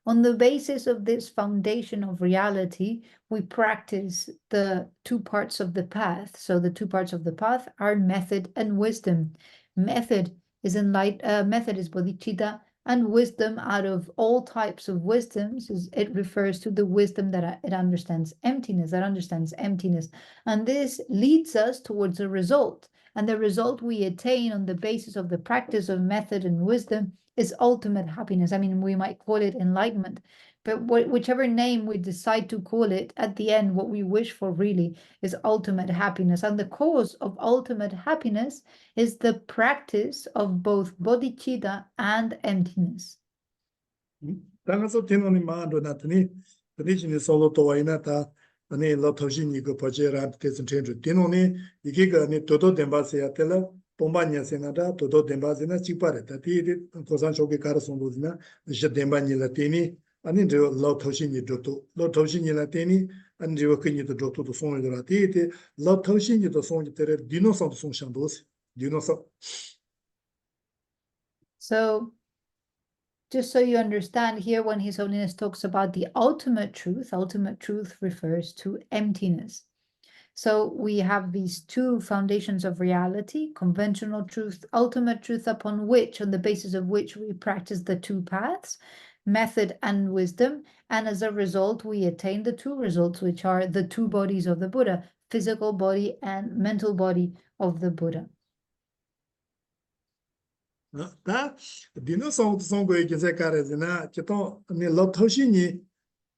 On the basis of this foundation of reality, we practice the two parts of the path. So the two parts of the path are method and wisdom. Method is bodhicitta, and wisdom, out of all types of wisdoms, it refers to the wisdom that it understands emptiness, And this leads us towards a result. And the result we attain on the basis of the practice of method and wisdom is ultimate happiness. I mean, we might call it enlightenment, But whichever name we decide to call it, at the end, what we wish for really is ultimate happiness. And the cause of ultimate happiness is the practice of both bodhicitta and emptiness.
당가서 되는 마음도 나타니 그리진이 솔로 도와이나다 아니 로토신이 그 버제라 대선 전주 되노니 이게가 아니 도도 덴바세야 tel라 pombaña senada todo dembazina chipareta ti kosan choke karason duzina je dembani la teni ani de lo thoshini doto lo thoshini la teni ani de kini to doto to son de la ti lo thoshini to son de dinosaur to son chandos dinosaur.
So just so you understand here, when His Holiness talks about the ultimate truth refers to emptiness. So we have these two foundations of reality, conventional truth, ultimate truth, upon which, on the basis of which we practice the two paths, method and wisdom. And as a result, we attain the two results, which are the two bodies of the Buddha, physical body and mental body of the Buddha.
다 디노사우트 송고에 기세 가르즈나 기토 니 로토시니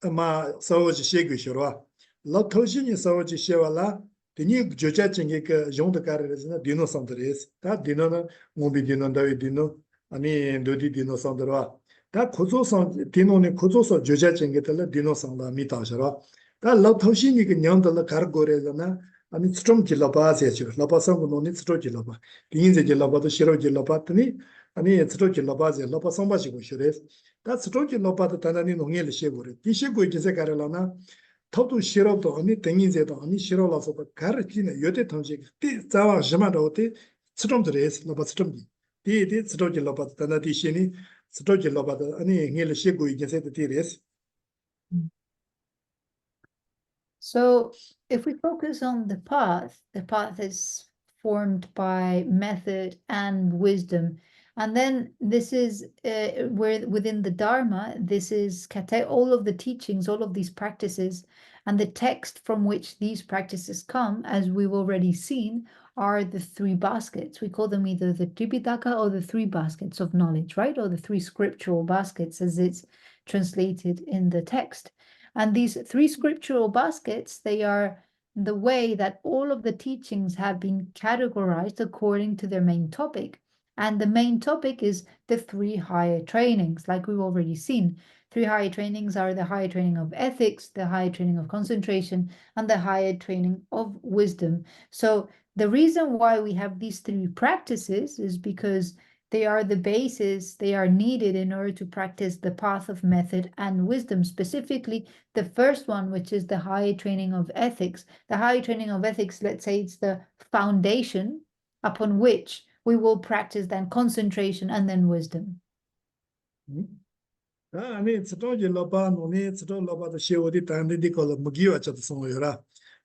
마 사오지 셰그쇼와 로토시니 사오지 셰와라 디니 조자칭게 그 용도 가르즈나 디노사우트레스 다 디노나 모비 디노다위 디노 아니 도디 디노사우트와 다 고조선 디노네 고조서 조자칭게 들 디노사우라 미타셔라 다 로토시니 그 냥들 가르고레잖아 아니 스톰 길라바세죠. 라바상고 노니 스토 길라바. 딘제 길라바도 시로 길라바트니 아니 스토 길라바제 라바상바시고 시레스. 다 스토 길라바도 단단히 농엘을 시고래. 디시고 이제 가려나 토도 시로도 아니 땡인제도 아니 시로라서 가르치네 요데 통지 티 자와 즈마도티 스톰드레스 라바 스톰디. 디 스토 길라바도 단단히 시니 스토 길라바도 아니 녜를 시고 이제 티레스.
So if we focus on the path is formed by method and wisdom. And then this is where within the Dharma, this is all of the teachings, all of these practices, and the text from which these practices come, as we've already seen, are the three baskets. We call them either the Tripitaka or the three baskets of knowledge, right? Or the three scriptural baskets, as it's translated in the text. And these three scriptural baskets, they are the way that all of the teachings have been categorized according to their main topic. And the main topic is the three higher trainings, like we've already seen. Three higher trainings are the higher training of ethics, the higher training of concentration, and the higher training of wisdom. So the reason why we have these three practices is because they are the basis, they are needed in order to practice the path of method and wisdom, specifically the first one, which is the higher training of ethics. The higher training of ethics, let's say it's the foundation upon which we will practice then concentration and then wisdom.
아니 스토지 로바 노니 스토 로바도 시오디 단디디 콜 무기와 쳇 송요라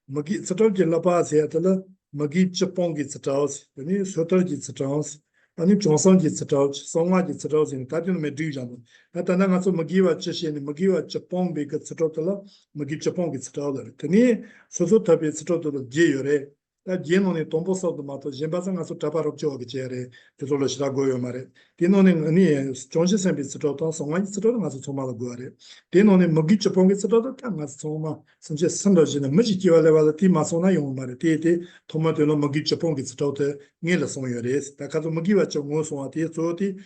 무기 스토지 로바 세야들 무기 쳇뽕기 스토스 아니 소토지 스토스 아니 종성지 스토스 송화지 스토스 다디는 메디잖아 나타나 가서 무기와 쳇시니 무기와 쳇뽕비 그 스토들 무기 쳇뽕기 스토들 tani 소소 타비 스토들 제요레 다 제노네 동보서도 마토 젠바상 가서 타바로 저기 제레 저절로 시라고요 말에 디노네 아니 정신선비 스토도 송화지 스토도 가서 소마로 고아레 디노네 무기 쳇뽕기 스토도 딱 가서 소마 선제 선도지는 무지 기와레발 티마소나 용 말에 티티 토마토노 무기 쳇뽕기 스토도 녜라 송요레스 다 가서 무기와 쳇뽕 송화티 소티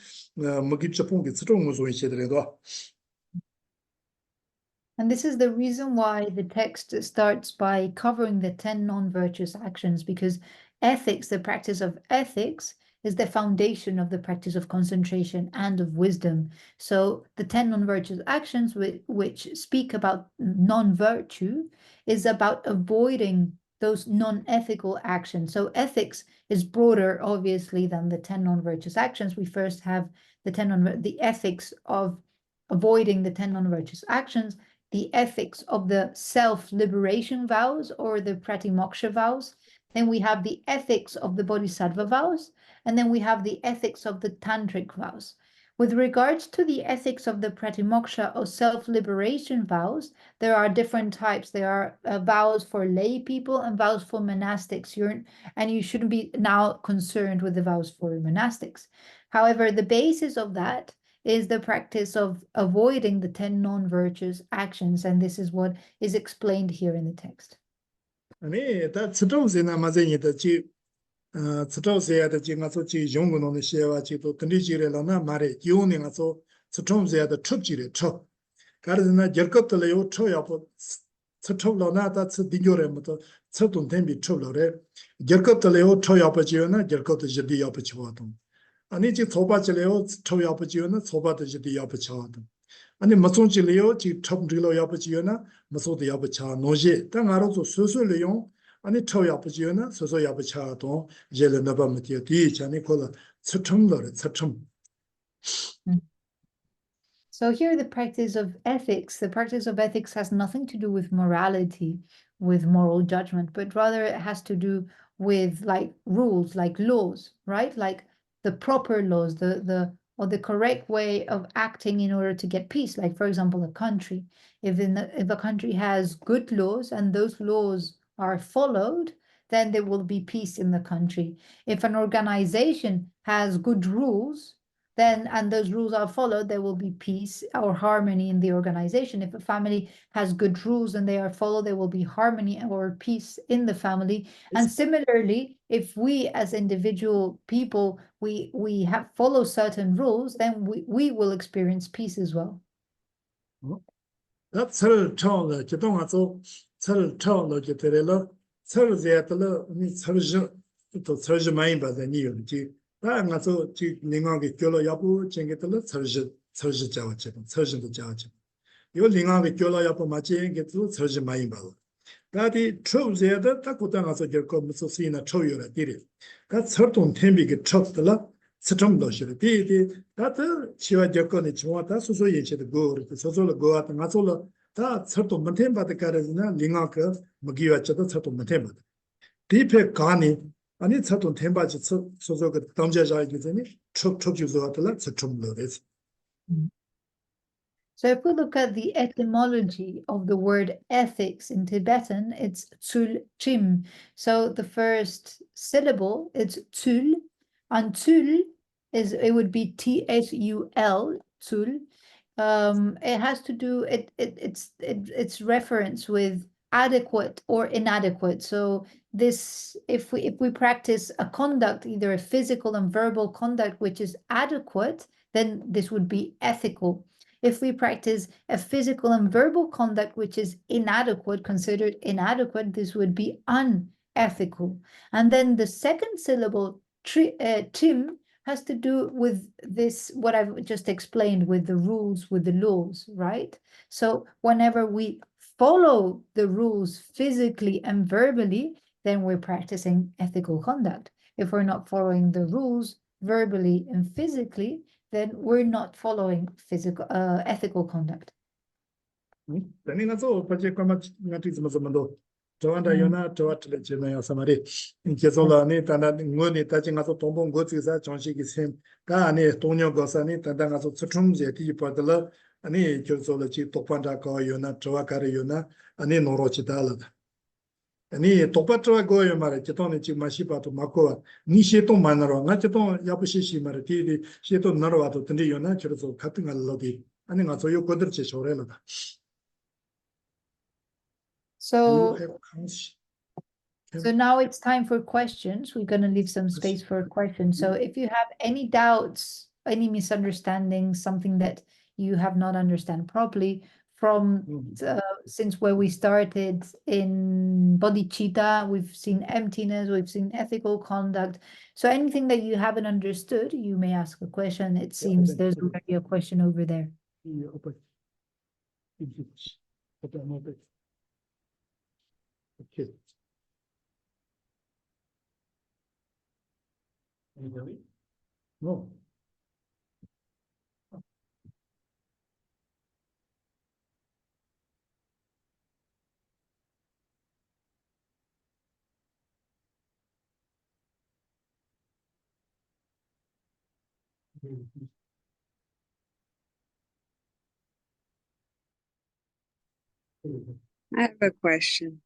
무기 쳇뽕기 스토도 무소 이체들에도.
And this is the reason why the text starts by covering the 10 non-virtuous actions, because ethics, the practice of ethics, is the foundation of the practice of concentration and of wisdom. So the 10 non-virtuous actions which speak about non-virtue is about avoiding those non-ethical actions. So ethics is broader, obviously, than the 10 non-virtuous actions. We first have the ethics of avoiding the 10 non-virtuous actions, the ethics of the self-liberation vows or the pratimoksha vows. Then we have the ethics of the bodhisattva vows, and then we have the ethics of the tantric vows. With regards to the ethics of the pratimoksha or self-liberation vows, there are different types. There are vows for lay people and vows for monastics. And you shouldn't be now concerned with the vows for monastics. However, the basis of that is the practice of avoiding the 10 non-virtuous actions, and this is what is explained here in the text.
아니, 다 스트로스나 맞으니까 스트로스야다 지가서 지 용군의 시와 지도 든지지래라나 말에 기운이 가서 스트로스야다 첩지래 첩. 가르나 결급들래요 초야고 스트로스로나다 스디교래부터 스톤 템비 첩로래. 결급들래요 초야버지요나 결급도 지디 야버치와도. 아니 지 소바질래요 초야버지요나 소바도 지디 야버치와도. 아니 마송질래요 지 첩질로 야버지요나 마소도 야버차 노제 땅아로서 수수래요 아니 초야버지요나 소소 야버차도 제르나바미티어 디자니 콜라 스톰로래 스톰.
So here the practice of ethics has nothing to do with morality, with moral judgment, but rather it has to do with like rules, like laws, right? Like the proper laws, the correct way of acting in order to get peace. Like for example, a country. If a country has good laws and those laws are followed, then there will be peace in the country. If an organization has good rules, then and those rules are followed, there will be peace or harmony in the organization. If a family has good rules and they are followed, there will be harmony or peace in the family. And similarly, if we as individual people, we have follow certain rules, then we will experience peace as well.
That's her tone, Kitongazo, her tone, Kiterella, her Zetala, Serge Maimba, the new G. 나가서 지 링하게 결로 야부 쟁게들 설지 자와체 설지도 자와체 요 링하게 결로 야부 맞지 게도 설지 많이 봐 다디 트로즈에다 딱 고당가서 결코 무슨 쓰이나 초요라 디리 가 설동 템비게 쳤더라 스톰도 싫어 디디 다들 치와 결코니 좋았다 소소 예체도 고 소소로 고았다 가솔로 다 설동 못템 받다 가르나 링하게 먹이와쳐도 설동 못템 받 디페 가니 아니 차돈 템바지 소소가 담자자이기 전에 촉촉주소하더라 촉촉로레스.
So if we look at the etymology of the word ethics in Tibetan, it's tul chim. So the first syllable it's tul, and tul it would be T-S-U-L, tul. It has to do it's reference with adequate or inadequate. So this if we practice a conduct, either a physical and verbal conduct which is adequate, then this would be ethical. If we practice a physical and verbal conduct which is inadequate, considered inadequate, this would be unethical. And then the second syllable tim has to do with this, what I've just explained, with the rules, with the laws, right? So whenever we follow the rules physically and verbally, then we're practicing ethical conduct. If we're not following the rules verbally and physically, then we're not following ethical conduct.
저한테 연나 저한테 제가 사마리 계속라니 단다 응원이 다진 가서 동봉 거치사 정식이 셈다 안에 동료 거사니 단다 가서 수춤제 뒤빠들 아니 결소를 지 똑반다 거 연나 저와가리 연나 아니 노로치달다 아니 똑바트와 거요 말에 저ton에 지금 마시바도 막고 니시도 만나러 나저도 야부시시 말에 뒤디 시도 나러와도 근데 연나 저서 같은 갈로디 아니 가서 요 거들지 조래라다.
So now it's time for questions. We're going to leave some space for questions. So if you have any doubts, any misunderstandings, something that you have not understand properly from since where we started in bodhicitta, we've seen emptiness, we've seen ethical conduct. So anything that you haven't understood, you may ask a question. It seems there's already a question over there.
Okay. No.
I have a question.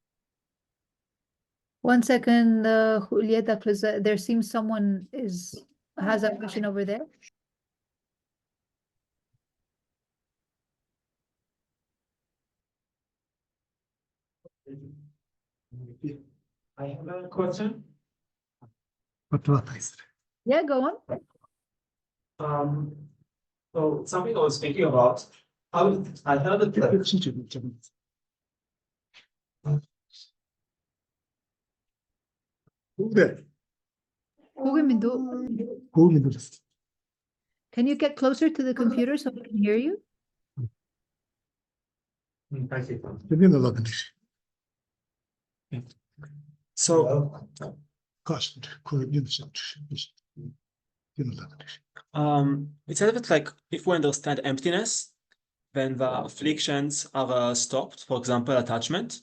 1 second, Julieta, please. There seems someone has a question over there.
I have a question.
Yeah, go on.
So something I was thinking about, I heard that
Can you get closer to the computer so I can hear you?
So it said that like if we understand emptiness, then the afflictions are stopped, for example, attachment.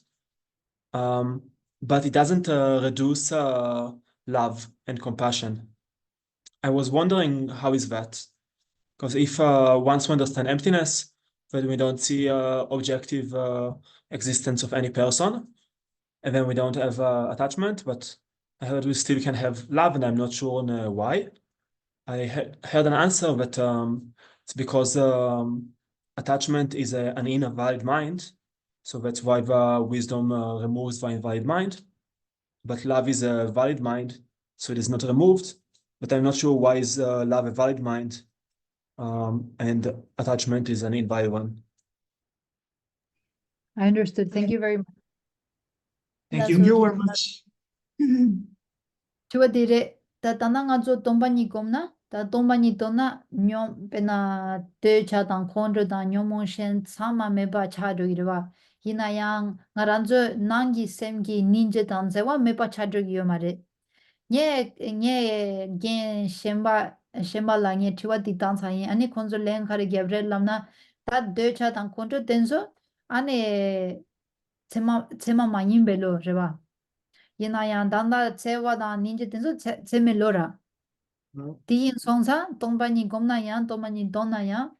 But it doesn't reduce love and compassion. I was wondering, how is that? Because if once we understand emptiness, then we don't see objective existence of any person, and then we don't have attachment, but I heard we still can have love, and I'm not sure on why. I heard an answer that it's because attachment is an invalid mind, so that's why the wisdom removes the invalid mind. But love is a valid mind, so it is not removed. But I'm not sure why is love a valid mind and attachment is an invalid one.
I understood. Thank you very much.
Thank
Thank you very much.
Chua dire ta tananga zo tombani komna ta tombani tona nyom pena te cha dang khondro da nyomon shen sama meba cha do irwa hinayang ngaranzo nangi semgi ninja dan zewa meba cha do yo mare nye gen shemba la nye chua di dan sa yin ani konzo len khare gebre lamna ta de cha dang khondro denzo ane tsema ma belo rewa Yinayan danda tsewa da ninja tenzo tseme lora. Diyin songsa tongpani gomna yan, tongpani donna yan,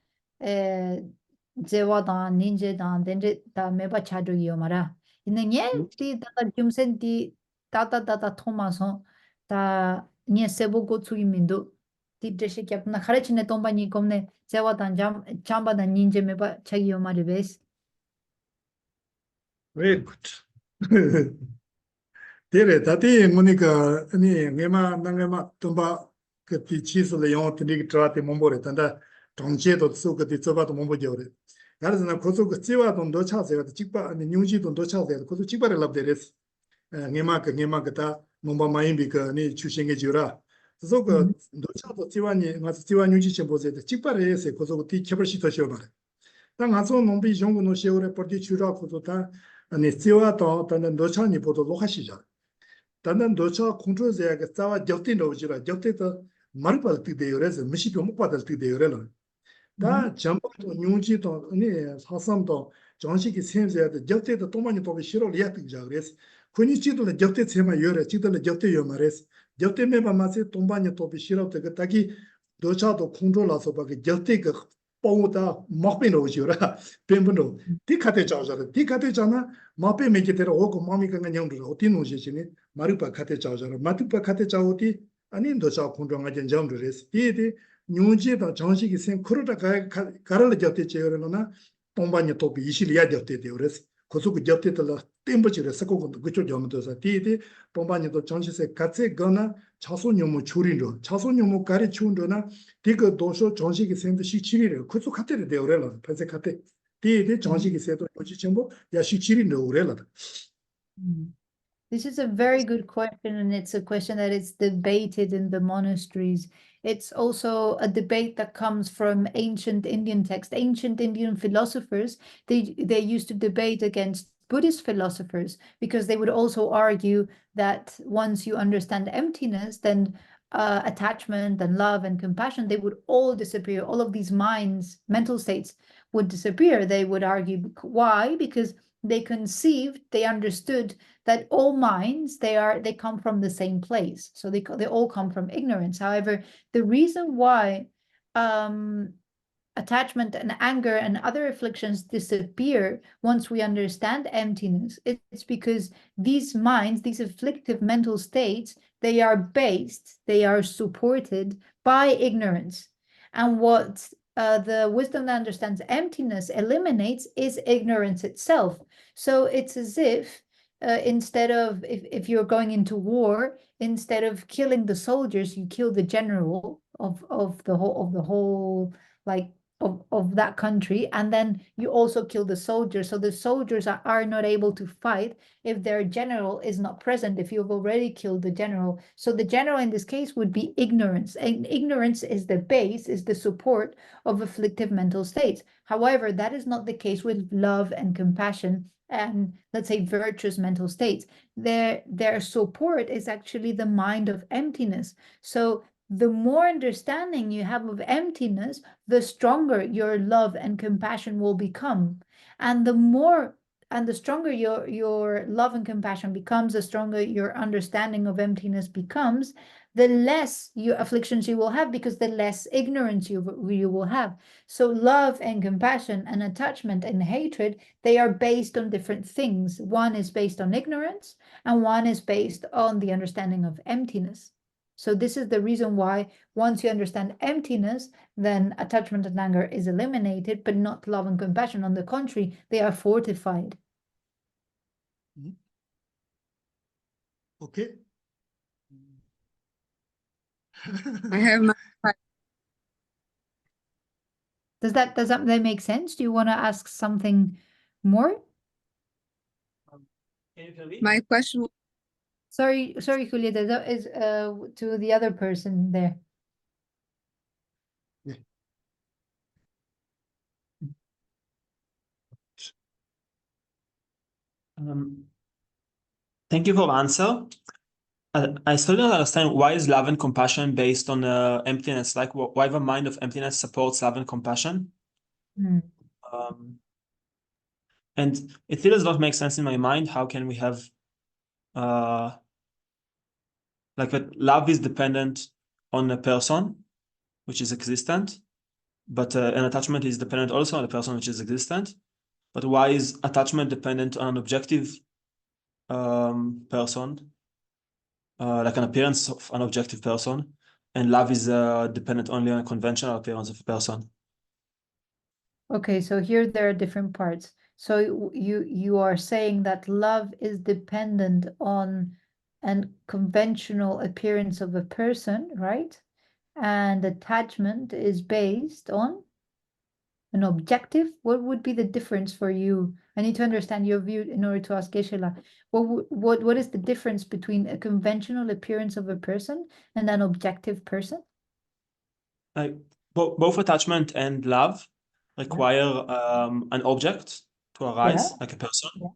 tsewa da ninja da denje da meba chadro yo mara. Yina nye di dada gyumsen di dada thoma son, da nye sebo go tsugi mindu. Di dreshe kyapna kharechine tongpani gomne tsewa da chamba da ninja meba chagi yo mara bes.
Very good. Tere, tati monika ni ngema nangema tumba kati chisu le yon tini ki trati mombore tanda tongche to tsu kati tsoba to mombo jore. Gara zina koso ka tsiwa to ndo cha sega chikpa ni nyungji to ndo cha sega koso chikpa re labde res. Ngema ka ta momba mayimbi ka ni chushenge jura. So ka ndo cha to tsiwa ni nga tsiwa nyungji chenpo se chikpa re se koso ka ti kebar shito shio mara. Ta nga so nombi yongu no shio re porti chura koso ta ni tsiwa to tanda ndo cha ni poto loha shi jara. 단단 도처 컨트롤제가 싸와 적대로 오지라 적대도 말벌 뜻대요래서 미시도 못 받을 뜻대요래로 다 전부도 뉴지도 아니 사삼도 정식이 생제도 적대도 또 많이 또 싫어 리아트자 그래서 군이지도 적대 세마 요래 지들 적대 요 말해서 적대 매바 마세 동반이 또 싫어 그 딱이 도처도 컨트롤라서 밖에 적대가 뽕다 먹배로 오지라 뱀분도 디카테 자자라 디카테잖아 마페 메게테로 오고 마미가 냥도 어디 노지시니 마루파 카테 자자라 마투파 카테 자오디 아니 도자 공정하게 점들레스 디디 뉴지다 정식이 생 크로다 가를 잡대 제어로나 동반이 또비 이실이야 잡대 되어레스 고속이 잡대들 템버지를 쓰고도 그쪽 점도서 디디 동반이도 정식에 같이 거나 차소녀무 줄이로 차소녀무 가리 추운도나 디그 도서 정식이 생도 시치리를 고속 카테를 되어레라 펜세 카테 디디 정식이 세도 요지 전부 야 시치리 넣으래라.
This is a very good question, and it's a question that is debated in the monasteries. It's also a debate that comes from ancient Indian texts. Ancient Indian philosophers, they used to debate against Buddhist philosophers because they would also argue that once you understand emptiness, then attachment and love and compassion, they would all disappear. All of these minds, mental states would disappear. They would argue why? Because they conceived, they understood that all minds, they come from the same place. So they all come from ignorance. However, the reason why attachment and anger and other afflictions disappear once we understand emptiness, it's because these minds, these afflictive mental states, they are supported by ignorance. And what the wisdom that understands emptiness eliminates is ignorance itself. So it's as if instead of if you're going into war, instead of killing the soldiers, you kill the general of the whole like of that country, and then you also kill the soldiers. So the soldiers are not able to fight if their general is not present, if you've already killed the general. So the general in this case would be ignorance, and ignorance is the base, is the support of afflictive mental states. However, that is not the case with love and compassion and, let's say, virtuous mental states. Their support is actually the mind of emptiness. So the more understanding you have of emptiness, the stronger your love and compassion will become. And the stronger your love and compassion becomes, the stronger your understanding of emptiness becomes, the less afflictions you will have, because the less ignorance you will have. So love and compassion and attachment and hatred, they are based on different things. One is based on ignorance, and one is based on the understanding of emptiness. So this is the reason why once you understand emptiness, then attachment and anger is eliminated, but not love and compassion. On the contrary, they are fortified.
Okay.
I have my
Does that make sense? Do you want to ask something more?
Can you hear me?
my question.
Sorry, Julieta, that is to the other person there.
Thank you for the answer. I still don't understand, why is love and compassion based on emptiness? Like, why the mind of emptiness supports love and compassion?
Hmm.
And it still does not make sense in my mind. How can we have like that love is dependent on a person which is existent, but an attachment is dependent also on a person which is existent. But why is attachment dependent on an objective person, like an appearance of an objective person, and love is dependent only on a conventional appearance of a person?
Okay, so here there are different parts. So you are saying that love is dependent on an conventional appearance of a person, right? And attachment is based on an objective. What would be the difference for you? I need to understand your view in order to ask Geshe. What is the difference between a conventional appearance of a person and an objective person?
Like both attachment and love require an object to arise,
Yeah.
like a person.
Yeah.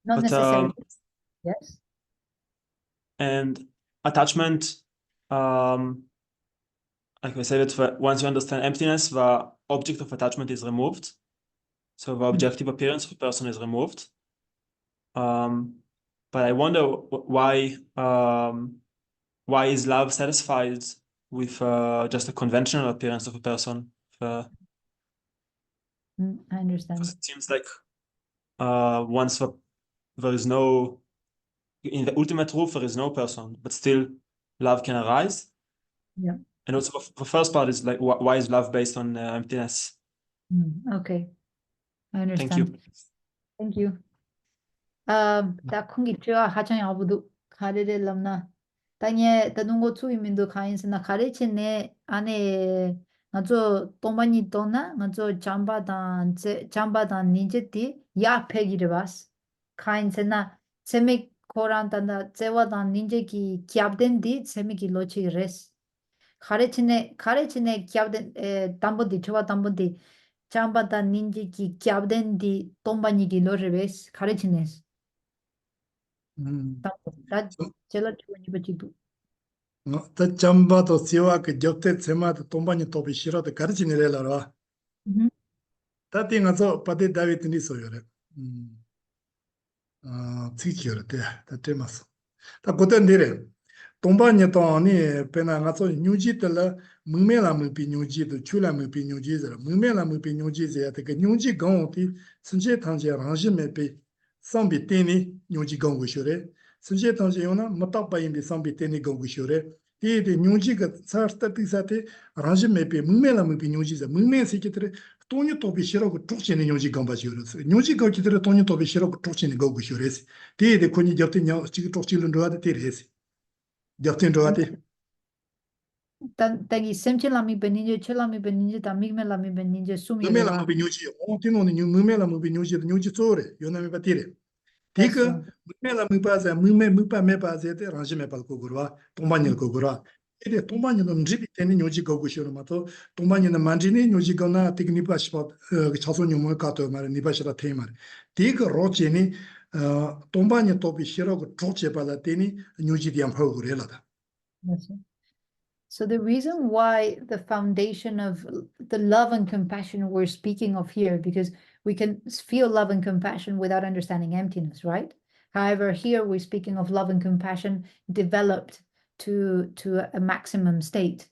Not
But
necessarily. Yes.
and attachment, like I said, once you understand emptiness, the object of attachment is removed. So the objective appearance of a person is removed. But I wonder why is love satisfied with just a conventional appearance of a person?
I understand.
Because it seems like once there is no, in the ultimate truth, there is no person, but still love can arise.
Yeah.
And also the first part is like, why is love based on emptiness?
Okay. I
Thank
understand.
you.
Thank you. Da kongi chua hachang yabudu karere lamna. Tanye tanungo tsu imindu kainse na kare chene ane ngazo tombani tona ngazo chamba dan ninje ti ya pegire bas. Kainse na seme koran tanda tsewa dan ninje ki kyabden di seme ki lochi res. Kare chene kyabden tambo di chua tambo di chamba dan ninje ki kyabden di tombani ki lochi res. Kare chene. 다 제가 좋은 지도.
다 잠바도 시와 그 적대 제마도 돈반이 또비 싫어도 가르치 내려라. 다 띵아서 바데 다비트니 소요래. 지키어래. 다 테마스. 다 고된 데래. 돈반이 또 아니 페나 가서 뉴지들 문메라 문비 뉴지도 출라 문비 뉴지들 문메라 문비 뉴지제 그 뉴지 강오티 선제 당제 랑지메비 상비 때니 뉴지 강고 쇼래. 선제 당제 요나 못답바인데 상비 때니 강고 쇼래. 이데 뉴지가 사스타티사테 랑지메비 문메라 문비 뉴지제 문메 세키트레 돈이 또 비시라고 쪽지는 요지 감바지요스. 요지 거기들 돈이 또 비시라고 쪽지는 거고 쇼레스. 대대 군이 접대냐 지금 쪽지는 로아데 테레스. 접대 로아데.
Tagi semche lami beninje, chelami beninje, tamigme lami beninje, sumi
Numela
rwa.
mo binyuji. On tino ni numela mo binyuji, nyuji tsore. Yona me batire. Tika numela mo paza, mo pa me paza te range me pal kogurwa, tombanyel kogurwa. Ede tombanyel no njibi teni nyuji kogu shiro mato, tombanyel na manjini nyuji gona tik nipa shipa chaso nyumo kato mare nipa shira te mare. Tika roche ni tombanyel topi shiro ko troche pala teni nyuji diam hogure lada.
So the reason why the foundation of the love and compassion we're speaking of here, because we can feel love and compassion without understanding emptiness, right? However, here we're speaking of love and compassion developed to a maximum state.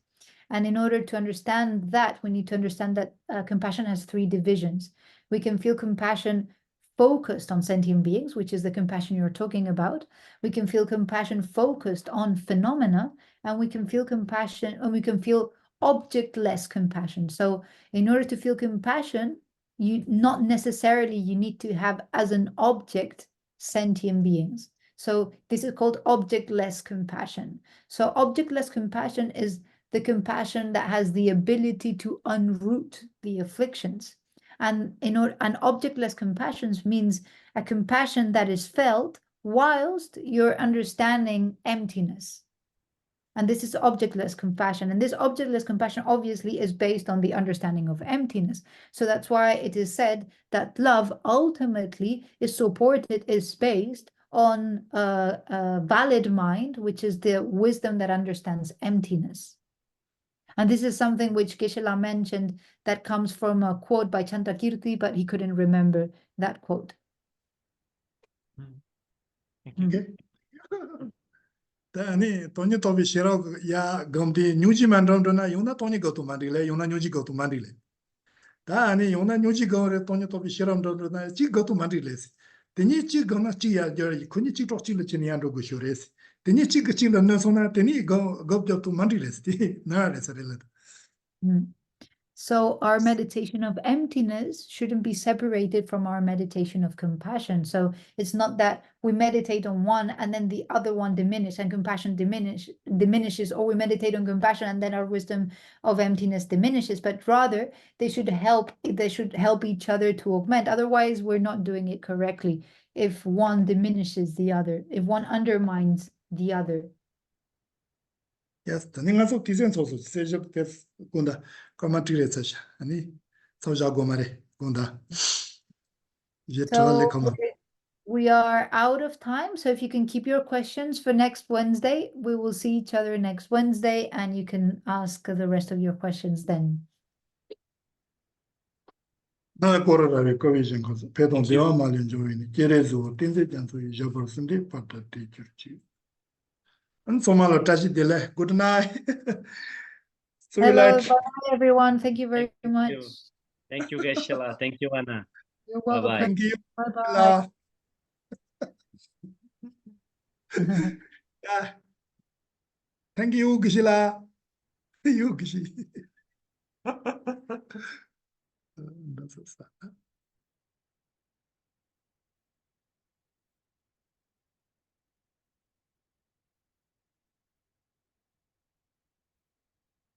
And in order to understand that, we need to understand that compassion has three divisions. We can feel compassion focused on sentient beings, which is the compassion you're talking about. We can feel compassion focused on phenomena, and we can feel compassion, and we can feel objectless compassion. So in order to feel compassion, you not necessarily you need to have as an object sentient beings. So this is called objectless compassion. So objectless compassion is the compassion that has the ability to unroot the afflictions. And an objectless compassion means a compassion that is felt whilst you're understanding emptiness. And this is objectless compassion. And this objectless compassion obviously is based on the understanding of emptiness. So that's why it is said that love ultimately is supported, is based on a valid mind, which is the wisdom that understands emptiness. And this is something which Geshe mentioned that comes from a quote by Chantakirti, but he couldn't remember that quote.
Okay. Tani Tony Tobi Shiro ya Gomdi Nuji Mandrona, Yuna Tony go to Mandile, Yuna Nuji go to Mandile. Tani Yuna Nuji go to Tony Tobi Shiro, she go to Mandiles. The Nichi gonna chia Jerry, Kunichi Chile Chiniando Gushures. The Nichi Chila Nasona, Teni go to Mandiles, Nara is a relative.
So our meditation of emptiness shouldn't be separated from our meditation of compassion. So it's not that we meditate on one and then the other one diminishes and compassion diminishes, or we meditate on compassion and then our wisdom of emptiness diminishes, but rather they should help each other to augment. Otherwise, we're not doing it correctly if one diminishes the other, if one undermines the other.
Yes, the Ningaso Tizen also says that's Gunda, Commentary such, and Soja Gomare, Gunda.
So we are out of time. So if you can keep your questions for next Wednesday, we will see each other next Wednesday and you can ask the rest of your questions then.
Na Korara Covision, Pedon de Amalin join, Kerezo, Tinzijan, Jabber Sunday, Pata teacher chief. And Somalo Tashi Dele, good night. So
Hello, bye everyone. Thank you very
Thank
much.
you. Thank you, Geshe. Thank you, Anna.
You're
Bye-bye.
welcome.
Thank you.
Bye-bye.
Yeah. Thank you, Gishila. You, Gishi. That's